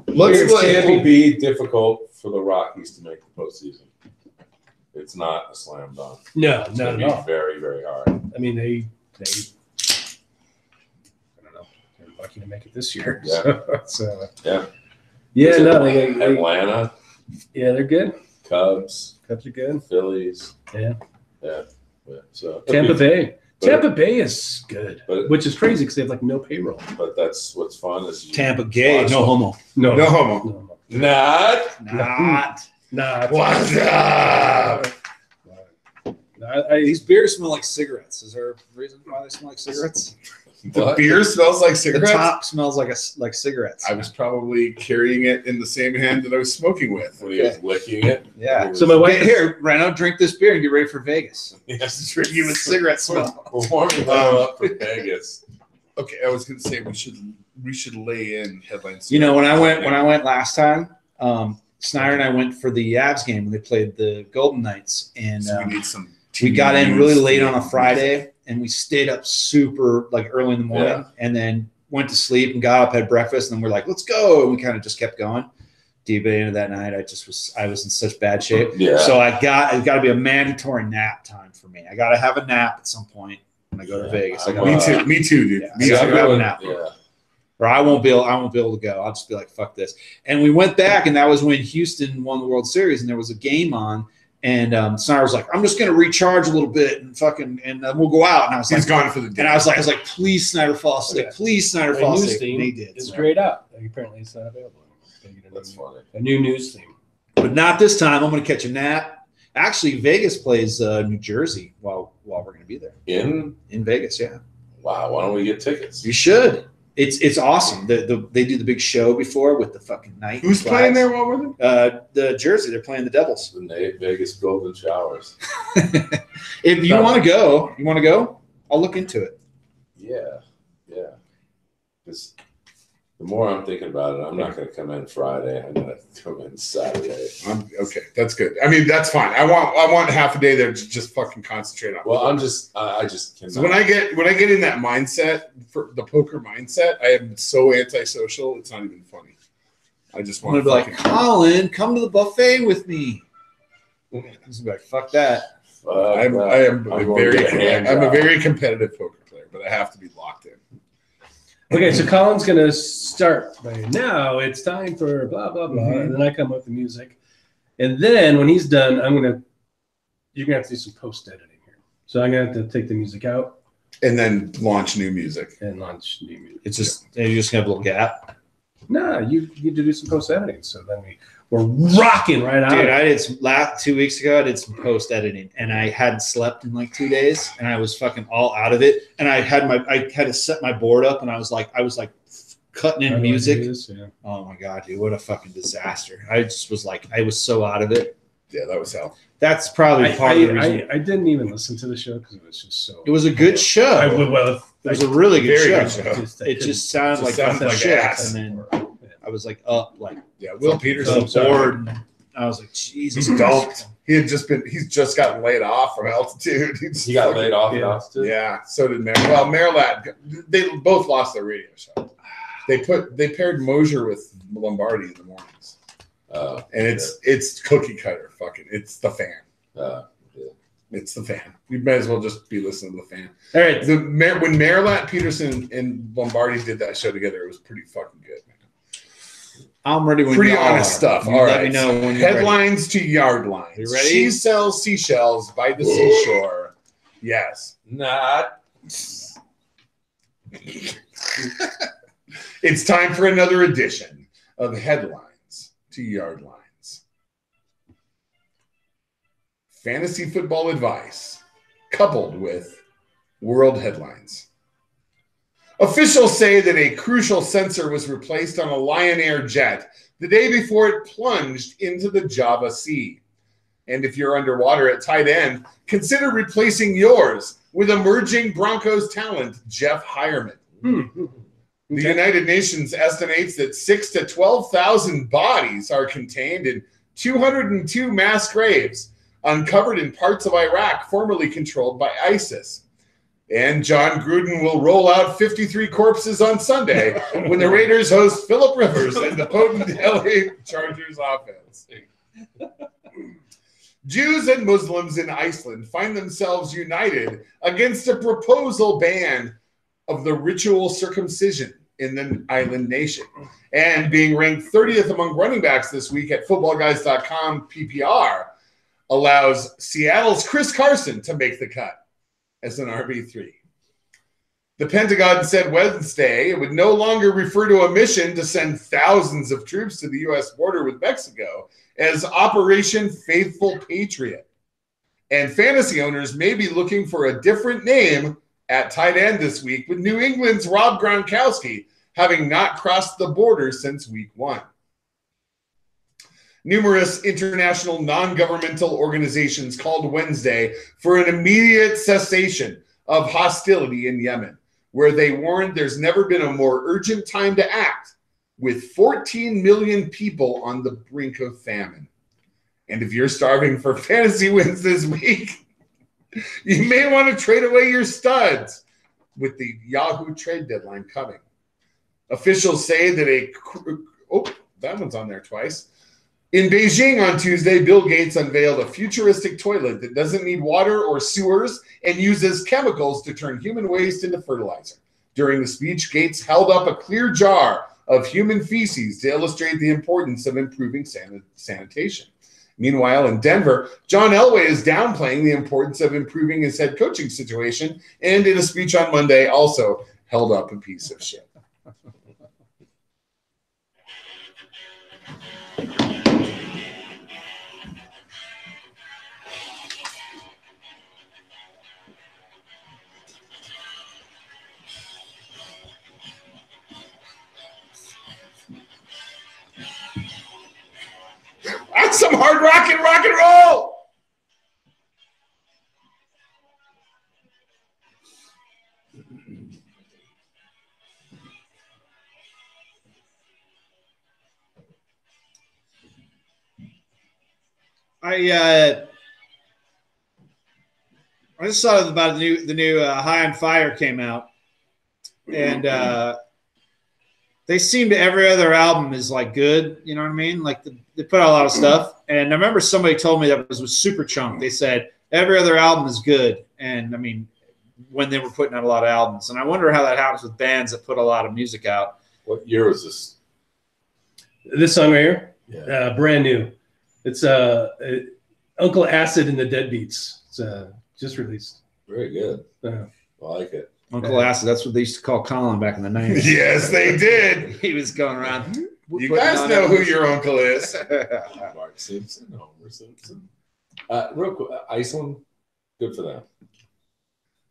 It will be difficult for the Rockies to make the postseason. It's not a slam dunk. No, It's not going at to be all. very, very hard. I mean, they I don't know. They're lucky to make it this year. Yeah. So, Yeah. Yeah, Is it no, they Atlanta, yeah, they're good. Cubs, Cubs are good. Phillies. Yeah. Yeah. So Tampa Bay. but- Tampa Bay is good, but- which is crazy because they have like no payroll. But that's what's fun is you Tampa gay, watch no them. homo. No, no homo. no. Not. Not. Nah, What's up? These beers smell like cigarettes. Is there a reason why they smell like cigarettes? The What? beer smells like The cigarettes. top smells like cigarettes. I was probably carrying it in the same hand that I was smoking with. When he was licking it. Yeah. So my wife Wait, here, Reno, drink this beer and get ready for Vegas. Yes. Drinking with cigarette smell. We're warming up for Vegas. Okay, I was going to say we should lay in headlines. You know, when I went last time, Snyder and I went for the Avs game when they played the Golden Knights, and So we need some. we got in team really news. late on a Friday, and we stayed up super like early in the morning, Yeah. and then went to sleep and got up, had breakfast, and then we're like, let's go, and we kind of just kept going. Deep into that night, I was in such bad shape. Yeah. So it's got to be a mandatory nap time for me. I got to have a nap at some point when I go to Yeah. Vegas. Me too, dude. Yeah. Me Yeah, too. I'm going now. Yeah. Or I won't be able to go. I'll just be like, fuck this. And we went back, and that was when Houston won the World Series, and there was a game on. And Snyder was like, I'm just going to recharge a little bit and we'll go out. And I was He's like, gone for the day. and I was like, please, Snyder, fall asleep. Okay. Please, Snyder, My fall news asleep. theme And he did. is So. grayed out. Like, apparently, it's not available. Gotta get That's funny. a new news theme. But not this time. I'm going to catch a nap. Actually, Vegas plays New Jersey while we're going to be there. In Vegas, yeah. wow, why don't we get tickets? You should. It's awesome. They do the big show before with the fucking night. Who's flags. playing there? What were they? The Jersey. They're playing the Devils. The Vegas Golden Showers. If you want to go, I'll look into it. Yeah, yeah. Because the more I'm thinking about it, I'm not going to come in Friday. I'm going to come in Saturday. Okay, that's good. I mean, that's fine. I want half a day there to just fucking concentrate on. Well, I just cannot. So when I get in that mindset, for the poker mindset, I am so antisocial. It's not even funny. I just I'm want gonna to be like, Colin, come to the buffet with me. He's gonna be like, fuck that. I'm a very competitive poker player, but I have to be locked in. Okay, so Colin's going to start by now. It's time for blah, blah, blah. Mhm. And then I come up with the music. And then when he's done, you're going to have to do some post editing here. So I'm going to have to take the music out And then launch new music. and launch new music. It's just you're just gonna have a little gap. No, you need to do some post editing. So then we're rocking right out. Dude, I did some 2 weeks ago. I did some post editing, and I hadn't slept in like 2 days, and I was fucking all out of it. And I had to set my board up, and I was like cutting in music. Yeah. Oh my god, dude, what a fucking disaster! I just was like, I was so out of it. Yeah, that was hell. That's probably part of the reason. I didn't even listen to the show because it was just so. It was a good show. It was a really good Very show. good show. It just sounded like sounded like shit. ass. And then I was like up, like Yeah, Will Peterson. bored. And I was like, Jesus. He's dumped. He's just gotten laid off from altitude. He got laid off. Yeah. Austin? Yeah, so did Mer. Well, Merlad, they both lost their radio show. They paired Mosier with Lombardi in the mornings, and it's cookie cutter. Fucking, it's the fan. Yeah. It's the fan. You might as well just be listening to the fan. All right. When Merlad, Peterson, and Lombardi did that show together, it was pretty fucking good, man. I'm ready when Pretty you honest are. stuff. You All let right. me know when you're ready. Headlines to yard lines. You ready? She sells seashells by the seashore. Yes. Not. It's time for another edition of Headlines to Yard Lines. Fantasy football advice coupled with world headlines. Officials say that a crucial sensor was replaced on a Lion Air jet the day before it plunged into the Java Sea. And if you're underwater at tight end, consider replacing yours with emerging Broncos talent, Jeff Hireman. The United Nations estimates that 6,000 to 12,000 bodies are contained in 202 mass graves uncovered in parts of Iraq formerly controlled by ISIS. And John Gruden will roll out 53 corpses on Sunday when the Raiders host Phillip Rivers and the potent LA Chargers offense. Jews and Muslims in Iceland find themselves united against a proposal ban of the ritual circumcision in the island nation. And being ranked 30th among running backs this week at footballguys.com PPR allows Seattle's Chris Carson to make the cut as an RB3. The Pentagon said Wednesday it would no longer refer to a mission to send thousands of troops to the U.S. border with Mexico as Operation Faithful Patriot. And fantasy owners may be looking for a different name at tight end this week, with New England's Rob Gronkowski having not crossed the border since week 1. Numerous international non-governmental organizations called Wednesday for an immediate cessation of hostility in Yemen, where they warned there's never been a more urgent time to act, with 14 million people on the brink of famine. And if you're starving for fantasy wins this week, you may want to trade away your studs with the Yahoo trade deadline coming. Officials say that that one's on there twice. In Beijing on Tuesday, Bill Gates unveiled a futuristic toilet that doesn't need water or sewers and uses chemicals to turn human waste into fertilizer. During the speech, Gates held up a clear jar of human feces to illustrate the importance of improving sanitation. Meanwhile, in Denver, John Elway is downplaying the importance of improving his head coaching situation, and in a speech on Monday also held up a piece of shit. That's some hard rock and roll. I just saw about the new High on Fire came out, and they seem to every other album is like good. You know what I mean? Like they put out a lot of stuff. And I remember somebody told me that was with Superchunk. They said every other album is good. And I mean, when they were putting out a lot of albums, and I wonder how that happens with bands that put a lot of music out. What year was this? This song right here, Yeah. brand new. It's Uncle Acid and the Deadbeats. It's just released. Very good. Yeah. I like it. Uncle Acid, that's what they used to call Colin back in the 90s. Yes, they did. He was going around. You guys know who your uncle is. Mark Simpson, Homer Simpson. Real quick, Iceland, good for them.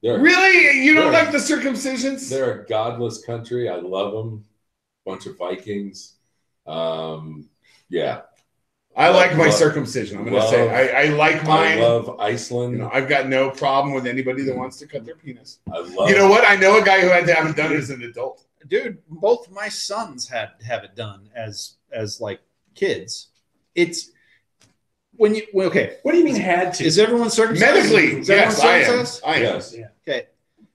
Really? You don't like the circumcisions? They're a godless country. I love them. Bunch of Vikings. Yeah. I like my circumcision. I'm going to say I like mine. I love Iceland. You know, I've got no problem with anybody that wants to cut their penis. I love. You know what? I know a guy who had to have it done as an adult. Dude, both my sons had to have it done as like kids. It's when you okay. What do you mean had to? Is everyone circumcised? Medically, Is everyone yes, I am. circumcised? I am. Yes. Yeah. Okay,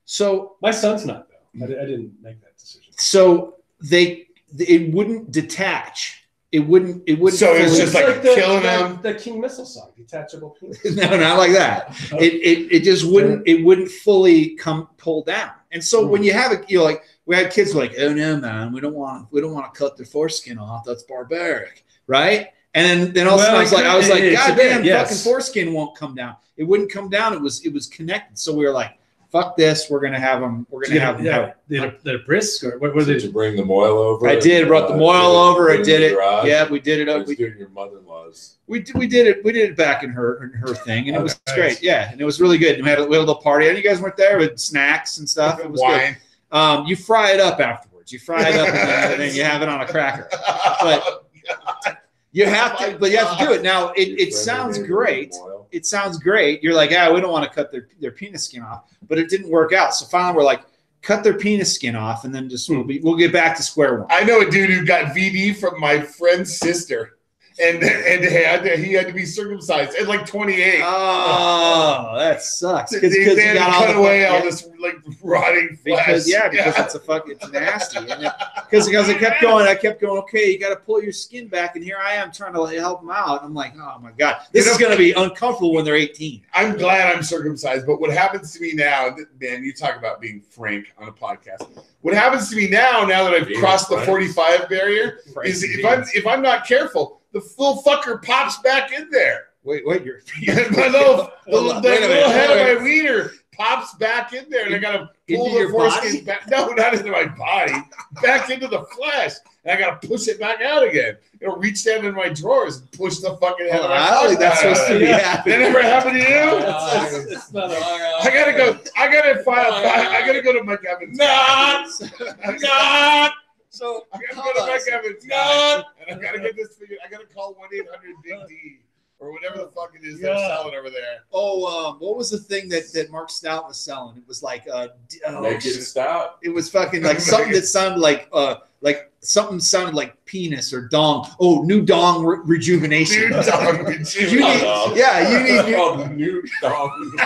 so My son's not though. I didn't make that decision. so it wouldn't detach. It wouldn't. So it's fully- just like killing them. The King Missile song, detachable penis. no, not like that. It just wouldn't. It wouldn't fully pull down. And so when you have it, you know, like we had kids like, oh no, man, we don't want to cut their foreskin off. That's barbaric, right? And then all of a sudden I was like, God damn, fucking foreskin won't come down. It wouldn't come down. It was connected. So we were like, fuck this. We're gonna have them. We're gonna have them. Yeah, the brisk or what Did you bring the moil over? I did. Brought the moil over. I did it. Garage? Yeah, we did it. I was doing your mother-in-law's. We did it. We did it back in her thing, and it was Nice. great. Yeah, and it was really good. And we had a little party, and you guys weren't there with snacks and stuff. It was Wine. good. You fry it up afterwards. You fry it up, and then you have it on a cracker. But you have to. But you have to do it. Now it sounds great. It sounds great. You're like, we don't want to cut their penis skin off, but it didn't work out. So finally, we're like, cut their penis skin off, and then just we'll get back to square one. I know a dude who got VD from my friend's sister. and he had to be circumcised at like 28. Oh, that sucks. They Because you had to got cut away all yeah. this like rotting flesh. Because it's nasty. Because I kept going. Okay, you got to pull your skin back, and here I am trying to help them out. I'm like, oh my god, this is going to be uncomfortable when they're 18. I'm glad I'm circumcised, but what happens to me now, man? You talk about being frank on a podcast. What happens to me now that I've crossed the 45 barrier, is if I'm not careful, the little fucker pops back in there. Wait, you're My little head of my wiener pops back in there, and I gotta pull Into the your foreskin body? back. No, not into my body, back into the flesh, and I gotta push it back out again. Reach down in my drawers and push the fucking head of my I don't think that's cock supposed out. to be Yeah. happening. That never happened to you? It's not a, I gotta go to Mike Evans. So I gotta go to Mike Evans. And I gotta get this figured. I gotta call 1-800-BIG-D or whatever the fuck it is they're selling over there. what was the thing that Mark Stout was selling? It was like Make it stop. it was fucking like something that sounded like something sounded like penis or dong. Oh, new dong rejuvenation. Dude, dog, You need, yeah, you need. Called new dong.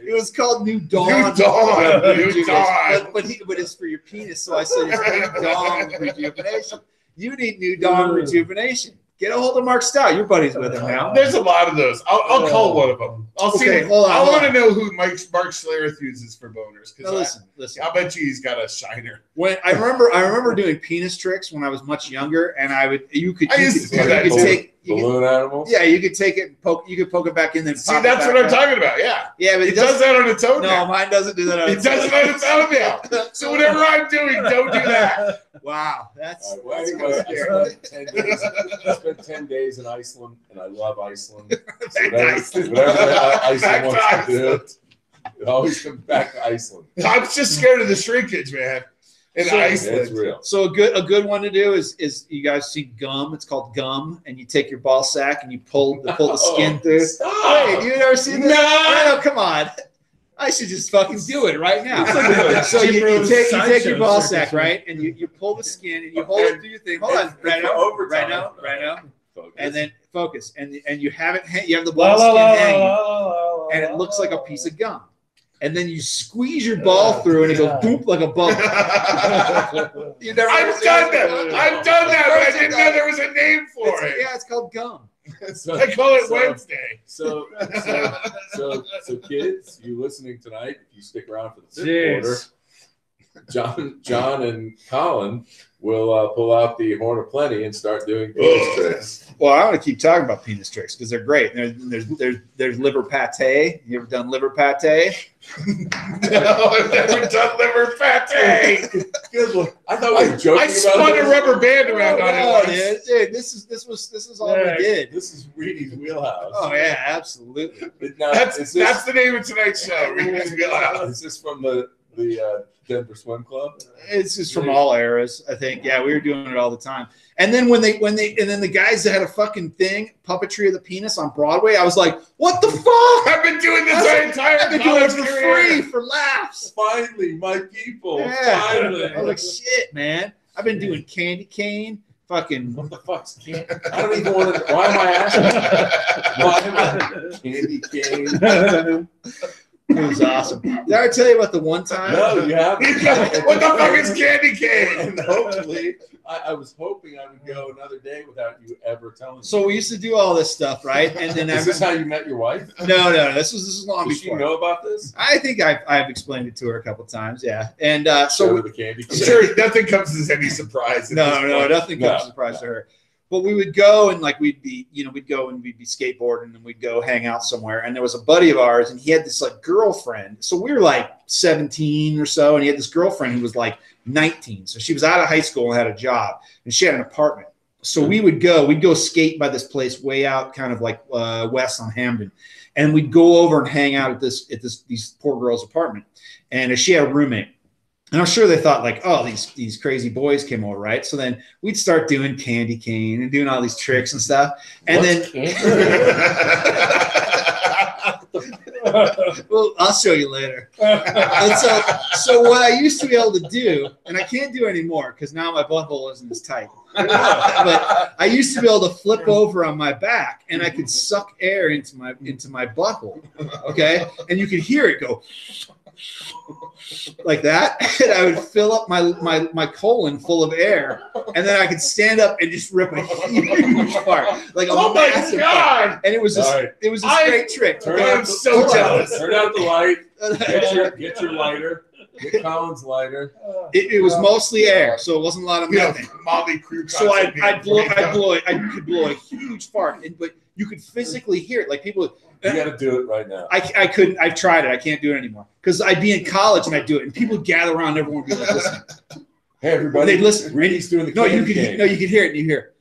It was called New Dawn. New Dawn. New Rejuvenation. Dawn. But it's for your penis, so I said it's New Dawn Rejuvenation. You need New Dawn Rejuvenation. Get a hold of Mark Stout. Your buddy's with him now. There's a lot of those. I'll call one of them. I'll see. Okay, hold on, I hold want to on. know who Mark Schlereth uses for boners. Now listen. I bet you he's got a shiner. When I remember doing penis tricks when I was much younger, and you could Balloon animals. yeah, you could take it and poke. You could poke it back in. Then See, that's what I'm talking about. Yeah, Yeah, but it does that on its own. No, now. mine doesn't do that. On It does it on its own now. So whatever I'm doing, don't do that. Wow, that's. All right, that's well, kinda anyway, scary. I spent 10 days in Iceland, and I love Iceland. So Back to Iceland. whatever Iceland Back to wants to do, Iceland. it always comes back to Iceland. I'm just scared of the shrinkage, man. In So- It's Iceland. real. So a good one to do is you guys see gum? It's called gum, and you take your ball sack and you pull the skin through. Stop. Wait, you never seen this? No, come on. I should just fucking do it right now. So you take your ball sack, right, and you pull the skin and you hold it through your thing. Hold on, right now, and then focus, and you have it. You have the ball skin hanging, and it looks like a piece of gum. And then you squeeze your ball through, and it goes boop like a bubble. You never I've done that. I've done that, but I didn't know there was a name for it. Yeah, it's called gum. I call it Wednesday. So kids, you listening tonight, if you stick around for the fifth quarter, John and Colin will pull out the horn of plenty and start doing penis tricks. Well, I want to keep talking about penis tricks because they're great. There's liver pate. You ever done liver pate? No, I've never done liver pate. Good one. I thought we were joking I spun a rubber band around on it once. Dude, this is all we did. This is Reedy's wheelhouse. Oh yeah, absolutely. But now, That's the name of tonight's show. Readers Wheelhouse. Is this from the Denver Swim Club? It's just from all eras, I think. Yeah, we were doing it all the time. And then when the guys that had a fucking thing, puppetry of the penis on Broadway, I was like, what the fuck? I've been doing this my entire I've been doing it college for career. free, for laughs. Finally, my people. Yeah. Finally. I was like, shit, man. I've been doing candy cane, fucking. What the fuck's candy? I don't even want to. Why am I asking? Why am I candy cane? It was awesome. Did I tell you about the one time? No, you haven't. What the fuck is candy cane? And hopefully, I was hoping I would go another day without you ever telling me. So we used to do all this stuff, right? And then Is this how you met your wife? No, this is long Does she before. know about this? I think I've explained it to her a couple times, yeah. And Show so her the candy cane. Sure, nothing comes as any surprise. at this no, point. nothing comes as a surprise to her. But we would go and we'd be skateboarding and we'd go hang out somewhere. And there was a buddy of ours and he had this girlfriend. So we were like 17 or so, and he had this girlfriend who was like 19. So she was out of high school and had a job, and she had an apartment. So we'd go skate by this place way out, kind of like west on Hamden, and we'd go over and hang out at these poor girl's apartment. And she had a roommate. And I'm sure they thought these crazy boys came over, right? So then we'd start doing candy cane and doing all these tricks and stuff. And well, I'll show you later. And so what I used to be able to do, and I can't do anymore because now my butthole isn't as tight. But I used to be able to flip over on my back, and I could suck air into my butthole. Okay, and you could hear it go like that, and I would fill up my colon full of air, and then I could stand up and just rip a huge fart, like a massive fart. And it was just it was a great trick. I'm so jealous. Turn out the light. Get your lighter. Get Colin's lighter. It was mostly air, so it wasn't a lot of methane. Molly Crew. So I could blow a huge fart, but you could physically hear it. Like people, You got to do it right now. I couldn't. I've tried it. I can't do it anymore because I'd be in college and I'd do it, and people would gather around. And everyone would be like, "Listen." Hey, everybody! They'd listen. Randy's doing the No, you game. could hear it. And you hear,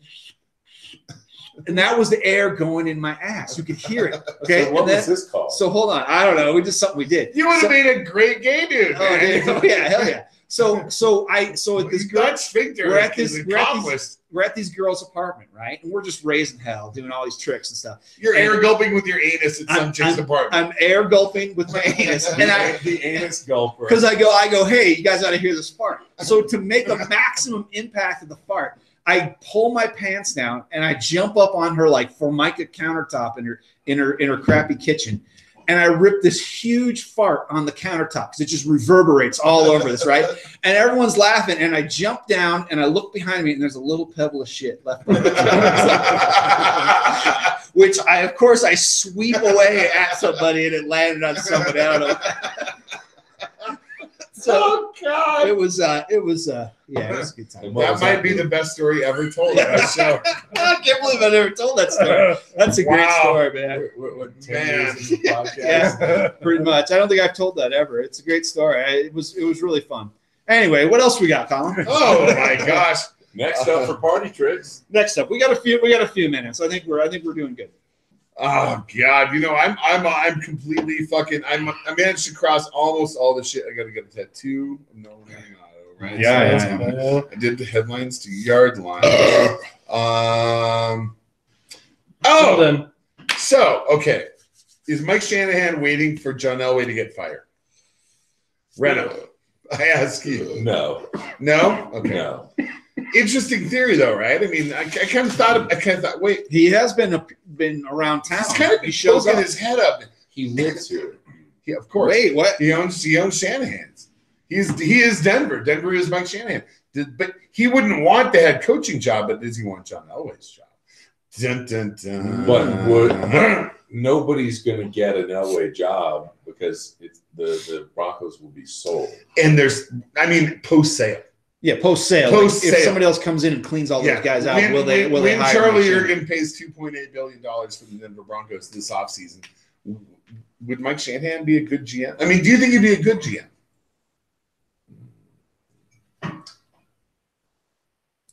and that was the air going in my ass. You could hear it. Okay. So what and then, was this called? So hold on. I don't know. We just something we did. You would have made a great gay dude. Oh, dude. Oh, yeah, hell yeah. So at this girl, Dutch sphincter we're at is this accomplished. we're at these girls' apartment, right? And we're just raising hell, doing all these tricks and stuff. You're air gulping with your anus at some chick's apartment. I'm air gulping with my anus, and the anus gulper. because I go, hey, you guys ought to hear this fart. So to make the maximum impact of the fart, I pull my pants down and I jump up on her like Formica countertop in her crappy kitchen, and I rip this huge fart on the countertop because it just reverberates all over this, right? And everyone's laughing, and I jump down and I look behind me, and there's a little pebble of shit left on the countertop, which of course I sweep away at somebody, and it landed on somebody. I don't know. So God. it was a good time. That might be the best story ever told on our show. I can't believe I never told that story. That's a great story, man. What 10 Man. years into the podcast? Yeah, pretty much. I don't think I've told that ever. It's a great story. It was really fun. Anyway, what else we got, Colin? Oh my gosh. Next up for party tricks. Next up, we got a few minutes. I think we're doing good. Oh God, I'm completely fucking. I managed to cross almost all the shit. I got to get a tattoo. No, right? Yeah, So I did the headlines to yard line. Well then, So okay, is Mike Shanahan waiting for John Elway to get fired? Reno, I ask you. No. No. Okay. No. Interesting theory, though, right? I mean, I kind of thought, wait, He has been around town. he's kind of he shows poking up. his head up. He lives here. Yeah, of course. Wait, what? He owns Shanahan's. He is Denver. Denver is Mike Shanahan. But he wouldn't want the head coaching job, but does he want John Elway's job? Dun, dun, dun. But nobody's going to get an Elway job because the Broncos will be sold. And post sale. Yeah, post sale. Post-sale. If somebody else comes in and cleans all those guys out, will they when hire Charlie him? Ergen pays $2.8 billion for the Denver Broncos this offseason, would Mike Shanahan be a good GM? I mean, do you think he'd be a good GM?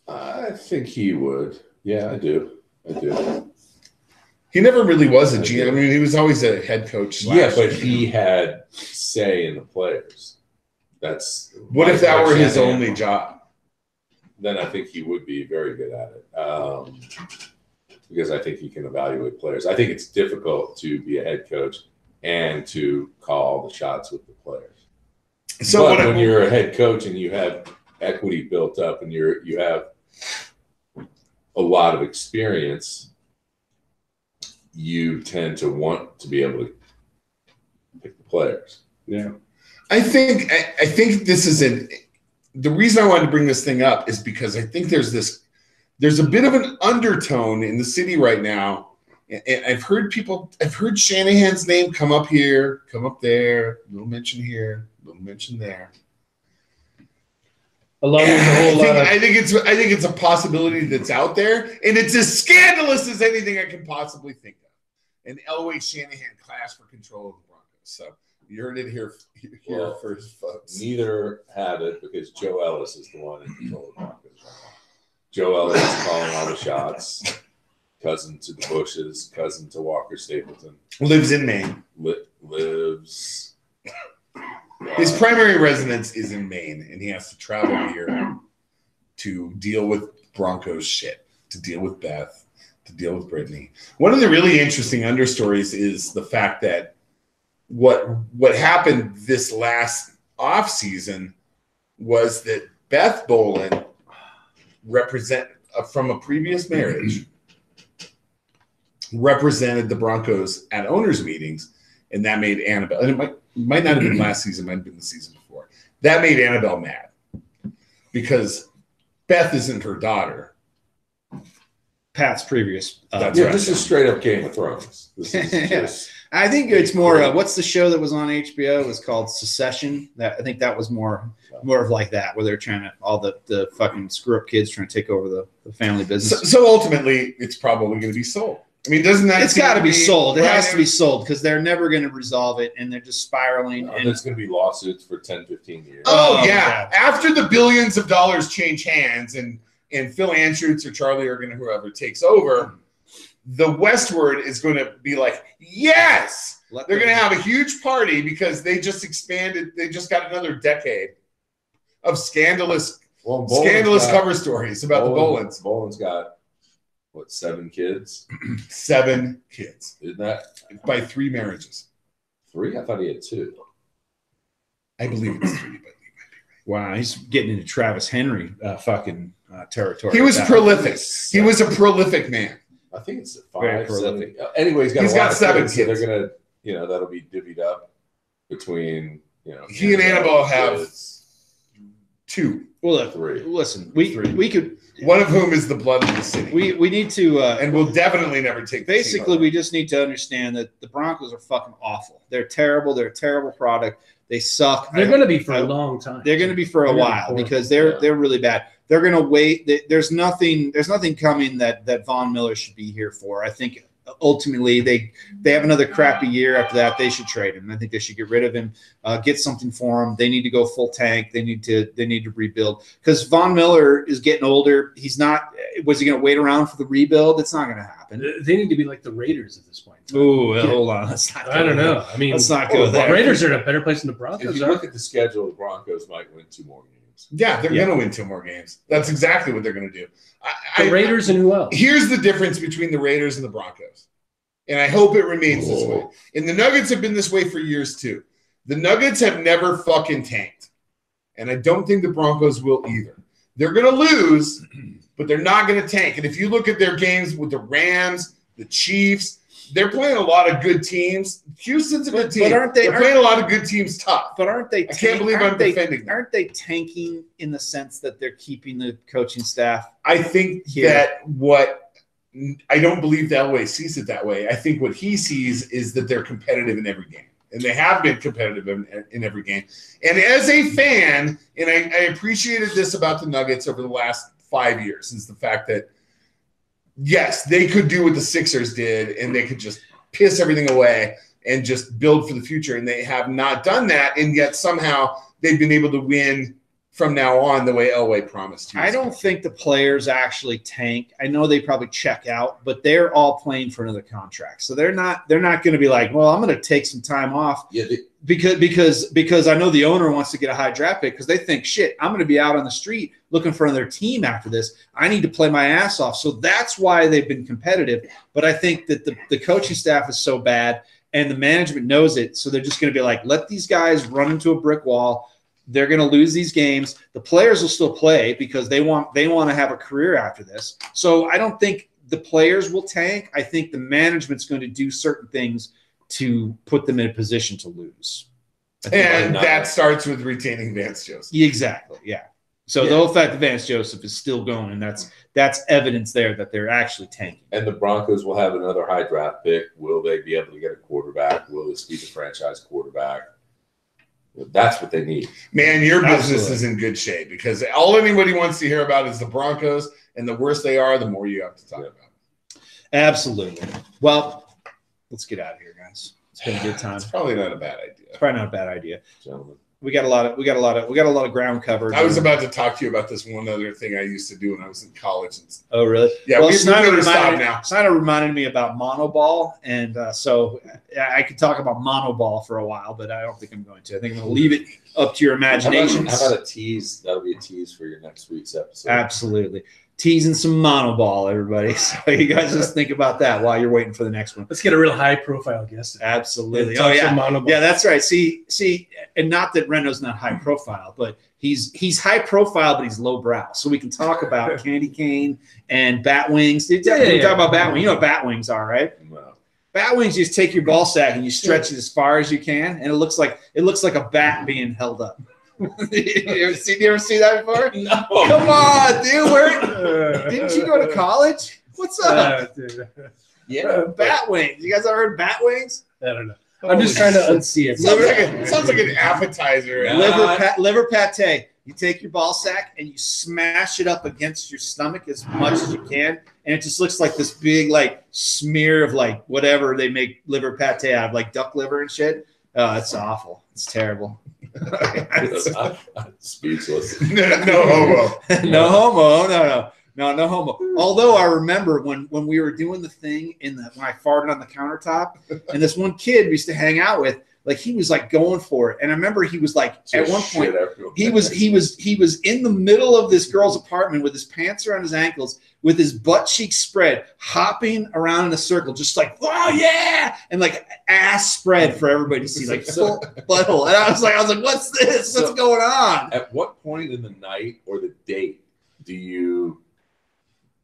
I think he would. Yeah, I do. He never really was a GM. I mean, he was always a head coach. Yeah, but he had say in the players. What if that were his Shanahan, only job? Then I think he would be very good at it. Because I think he can evaluate players. I think it's difficult to be a head coach and to call the shots with the players. So but when you're a head coach and you have equity built up and you have a lot of experience, you tend to want to be able to pick the players. yeah. I think this is the reason I wanted to bring this thing up is because I think there's a bit of an undertone in the city right now. And I've heard Shanahan's name come up here, come up there, little mention here, little mention there. Along with the whole lot of I think it's a possibility that's out there, and it's as scandalous as anything I can possibly think of. An Elway Shanahan clash for control of the Broncos. So you heard it here first, folks. Neither had it because Joe Ellis is the one in control of the Broncos right now. Joe Ellis is calling all the shots. Cousin to the Bushes, cousin to Walker Stapleton. Lives in Maine. Lives. His primary residence is in Maine, and he has to travel here to deal with Broncos shit, to deal with Beth, to deal with Brittany. One of the really interesting understories is the fact that what happened this last offseason was that Beth Bolin from a previous marriage represented the Broncos at owners' meetings, and that made Annabelle, and it might not have been last season, might have been the season before. That made Annabelle mad because Beth isn't her daughter. Pat's previous. That's Yeah, right. this is straight up Game of Thrones. This is just I think it's more. What's the show that was on HBO? It was called Secession. I think that was more of like that, where they're trying to all the fucking screw up kids trying to take over the family business. So ultimately, it's probably going to be sold. I mean, doesn't that? It's got to be sold. It right? has to be sold because they're never going to resolve it, and they're just spiraling. And there's going to be lawsuits for 10, 15 years. Oh yeah. After the billions of dollars change hands, and Phil Anschutz or Charlie Ergen or whoever takes over, the Westward is going to be like, yes, they're going to have a huge party because they just expanded. They just got another decade of scandalous cover stories about the Bolins. Bolin's got, what, 7 kids? 7 kids. Isn't that by 3 marriages? 3? I thought he had 2. I believe it's 3, but wow, he's getting into Travis Henry territory. he was prolific. He was a prolific man. I think it's Very 5, prolific. 7. Anyway, he's got a lot of 7 kids. So they're going to, that'll be divvied up between, He and Annabelle have kids. 2. Well, 3. listen, we could. One of whom is the blood of the city. We need to, and we'll definitely never take. Basically, we just need to understand that the Broncos are fucking awful. They're terrible. They're a terrible product. They suck. They're going to be for a long time. They're going to be for a while because they're really bad. They're going to wait. There's nothing coming that Von Miller should be here for. I think ultimately they have another crappy year after that. They should trade him. I think they should get rid of him, get something for him. They need to go full tank. They need to rebuild because Von Miller is getting older. He's not. Was he going to wait around for the rebuild? It's not going to happen. They need to be like the Raiders at this point. Ooh, hold on. I don't know. I mean, let's not go there. The Raiders are in a better place than the Broncos. If you look at the schedule, the Broncos might win 2 more games. Yeah, they're going to win 2 more games. That's exactly what they're going to do. The Raiders and who else? Here's the difference between the Raiders and the Broncos, and I hope it remains this way. And the Nuggets have been this way for years too. The Nuggets have never fucking tanked, and I don't think the Broncos will either. They're going to lose, but they're not going to tank. And if you look at their games with the Rams, the Chiefs, they're playing a lot of good teams. Houston's a good team. But they're playing a lot of good teams tough. But aren't they? I can't believe I'm defending them. Aren't they tanking in the sense that they're keeping the coaching staff? I think that I don't believe Elway sees it that way. I think what he sees is that they're competitive in every game. And they have been competitive in every game. And as a fan, and I appreciated this about the Nuggets over the last 5 years, is the fact that, yes, they could do what the Sixers did, and they could just piss everything away and just build for the future. And they have not done that, and yet somehow they've been able to win from now on the way Elway promised. I don't think the players actually tank. I know they probably check out, but they're all playing for another contract. So they're not going to be like, well, I'm going to take some time off. Yeah, because I know the owner wants to get a high draft pick because they think, shit, I'm going to be out on the street looking for another team after this. I need to play my ass off. So that's why they've been competitive. But I think that the coaching staff is so bad and the management knows it. So they're just going to be like, let these guys run into a brick wall. They're going to lose these games. The players will still play because they want to have a career after this. So I don't think the players will tank. I think the management's going to do certain things to put them in a position to lose. And that starts with retaining Vance Joseph. Exactly. Yeah. So the whole fact that Vance Joseph is still going, and that's evidence there that they're actually tanking. And the Broncos will have another high draft pick. Will they be able to get a quarterback? Will this be the franchise quarterback? That's what they need. Man, your business is in good shape because all anybody wants to hear about is the Broncos, and the worse they are, the more you have to talk about. Absolutely. Well, let's get out of here, guys. It's been a good time. It's probably not a bad idea. It's probably not a bad idea. Gentlemen. We got a lot of ground covered. I was about to talk to you about this one other thing I used to do when I was in college. Oh, really? Yeah, well, Snyder reminded me about monoball, and so I could talk about monoball for a while, but I don't think I'm going to. I think I'm going to leave it up to your imagination. How about a tease? That'll be a tease for your next week's episode. Absolutely. teasing some monoball, everybody. So you guys just think about that while you're waiting for the next one. Let's get a real high profile guest. Absolutely. Talk Oh yeah. some monoball. Yeah, that's right. See, and not that Reno's not high profile, but he's high profile, but he's low brow. So we can talk about candy cane and bat wings. We talk about bat wings. You know what bat wings are, right? Wow. Bat wings, you just take your ball sack and you stretch it as far as you can, and it looks like a bat being held up. you ever see that before? No. Come on, dude. Didn't you go to college? What's up? Yeah. Bat wings. You guys ever heard of bat wings? I don't know. I'm just trying to unsee it. Sounds like an appetizer. Yeah. Liver pate. You take your ball sack and you smash it up against your stomach as much as you can, and it just looks like this big like smear of like whatever they make liver pate out of, like duck liver and shit. Oh, it's awful. It's terrible. I'm speechless. No homo. No homo. No homo. Although I remember when we were doing the thing when I farted on the countertop, and this one kid we used to hang out with, like he was like going for it. And I remember he was like at one point he was in the middle of this girl's apartment with his pants around his ankles, with his butt cheeks spread, hopping around in a circle, just like, oh yeah, and like ass spread for everybody to see, like full butthole. And I was like, what's this? What's going on? At what point in the night or the date do you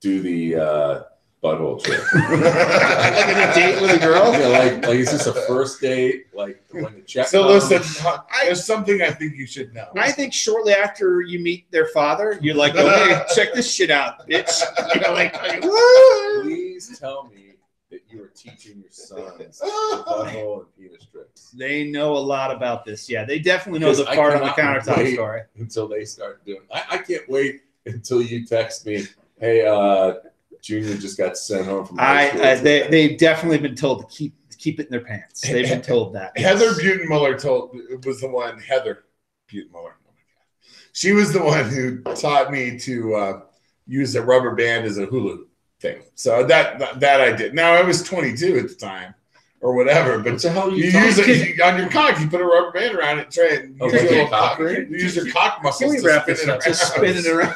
do the butthole trick? Like in a date with a girl? Yeah, like is this a first date? Like when the check So comes? listen, there's something I think you should know. I think shortly after you meet their father, you're like, okay, check this shit out, bitch. You're like, woo! Please tell me that you are teaching your sons butthole and penis tricks They know a lot about this. Yeah, they definitely know the Because I fart on the cannot countertop wait story. until they start doing. I can't wait until you text me, hey, Junior just got sent home from high school. They've definitely been told to keep it in their pants. They've been told that. Heather Butenmuller was the one. Heather Butenmuller. Oh my God. She was the one who taught me to use a rubber band as a hula thing. So that I did. Now I was 22 at the time, or whatever. But the hell you use it on your cock. You put a rubber band around it, try and use your little cock. You use your cock muscles Can we to wrap spin this it up? around. Just spin it around.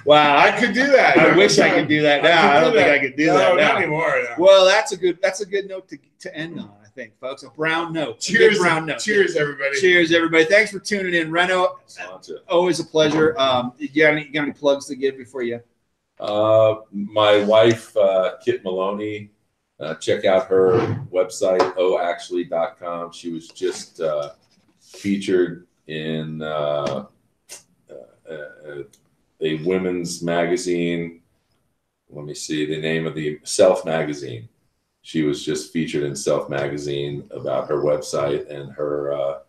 Wow, I could do that. I wish I could do that now. I don't think I could do that No, now. not anymore. No. Well, that's a good note to end on, I think, folks. A brown note. Cheers, brown note. Cheers, everybody. Cheers, everybody. Thanks for tuning in. Reno, always a pleasure. You got any plugs to give before you? My wife, Kit Maloney, check out her website, oactually.com. She was just featured in a women's magazine. Let me see the name of the Self magazine. She was just featured in Self magazine about her website and her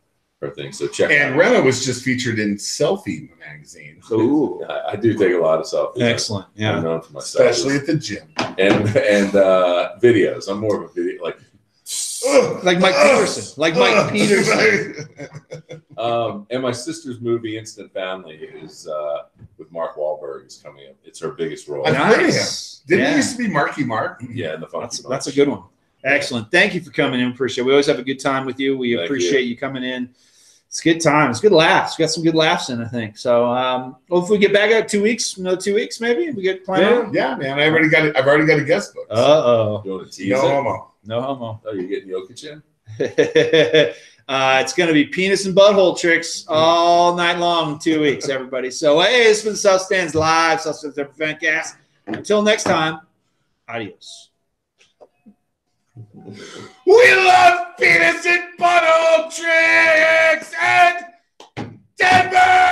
thing. So check. And Rena was just featured in Selfie magazine. Ooh, I do take a lot of selfies. excellent. I'm Yeah. known for my selfies. Especially at the gym. and videos. I'm more of a video like. Like Mike Peterson. Like Mike Peterson. And my sister's movie Instant Family is with Mark Wahlberg is coming up. It's her biggest role. I've heard of him. Nice. Didn't Yeah. he used to be Marky Mark? Yeah, in the Funky That's a Bunch. good one. Excellent. Thank you for coming in. Appreciate it. We always have a good time with you. We Thank appreciate you coming in. It's a good time. It's good laughs. We got some good laughs in, I think. So hopefully we get back out 2 weeks. Another 2 weeks, maybe. We get planned. Yeah, man. I've already got a guest book. Uh-oh. You want to tease No it? homo. No homo. Oh, you're getting Jokic in? It's going to be penis and butthole tricks all night long in 2 weeks, everybody. So, hey, this has been South Stands Live, South Stands Eventcast. Until next time, adios. We love penis and butthole tricks and Denver!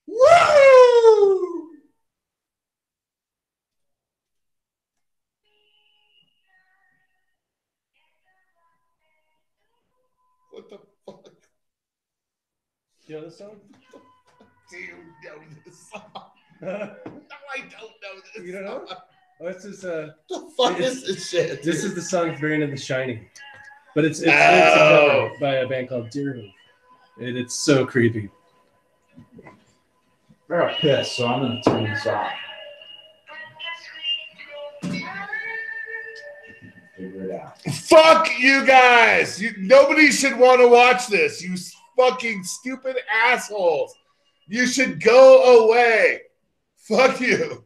Woo! What the fuck? You know this song? Do you know this song? you No, I don't know this. don't know? song. Oh, this is The fuck is this shit? this is the song Variant of The Shining, but it's a Oh. cover by a band called Deerhoof. It's so creepy. I got pissed, so I'm going to turn this off. Figure it out. Fuck you guys. Nobody should want to watch this. You fucking stupid assholes. You should go away. Fuck you.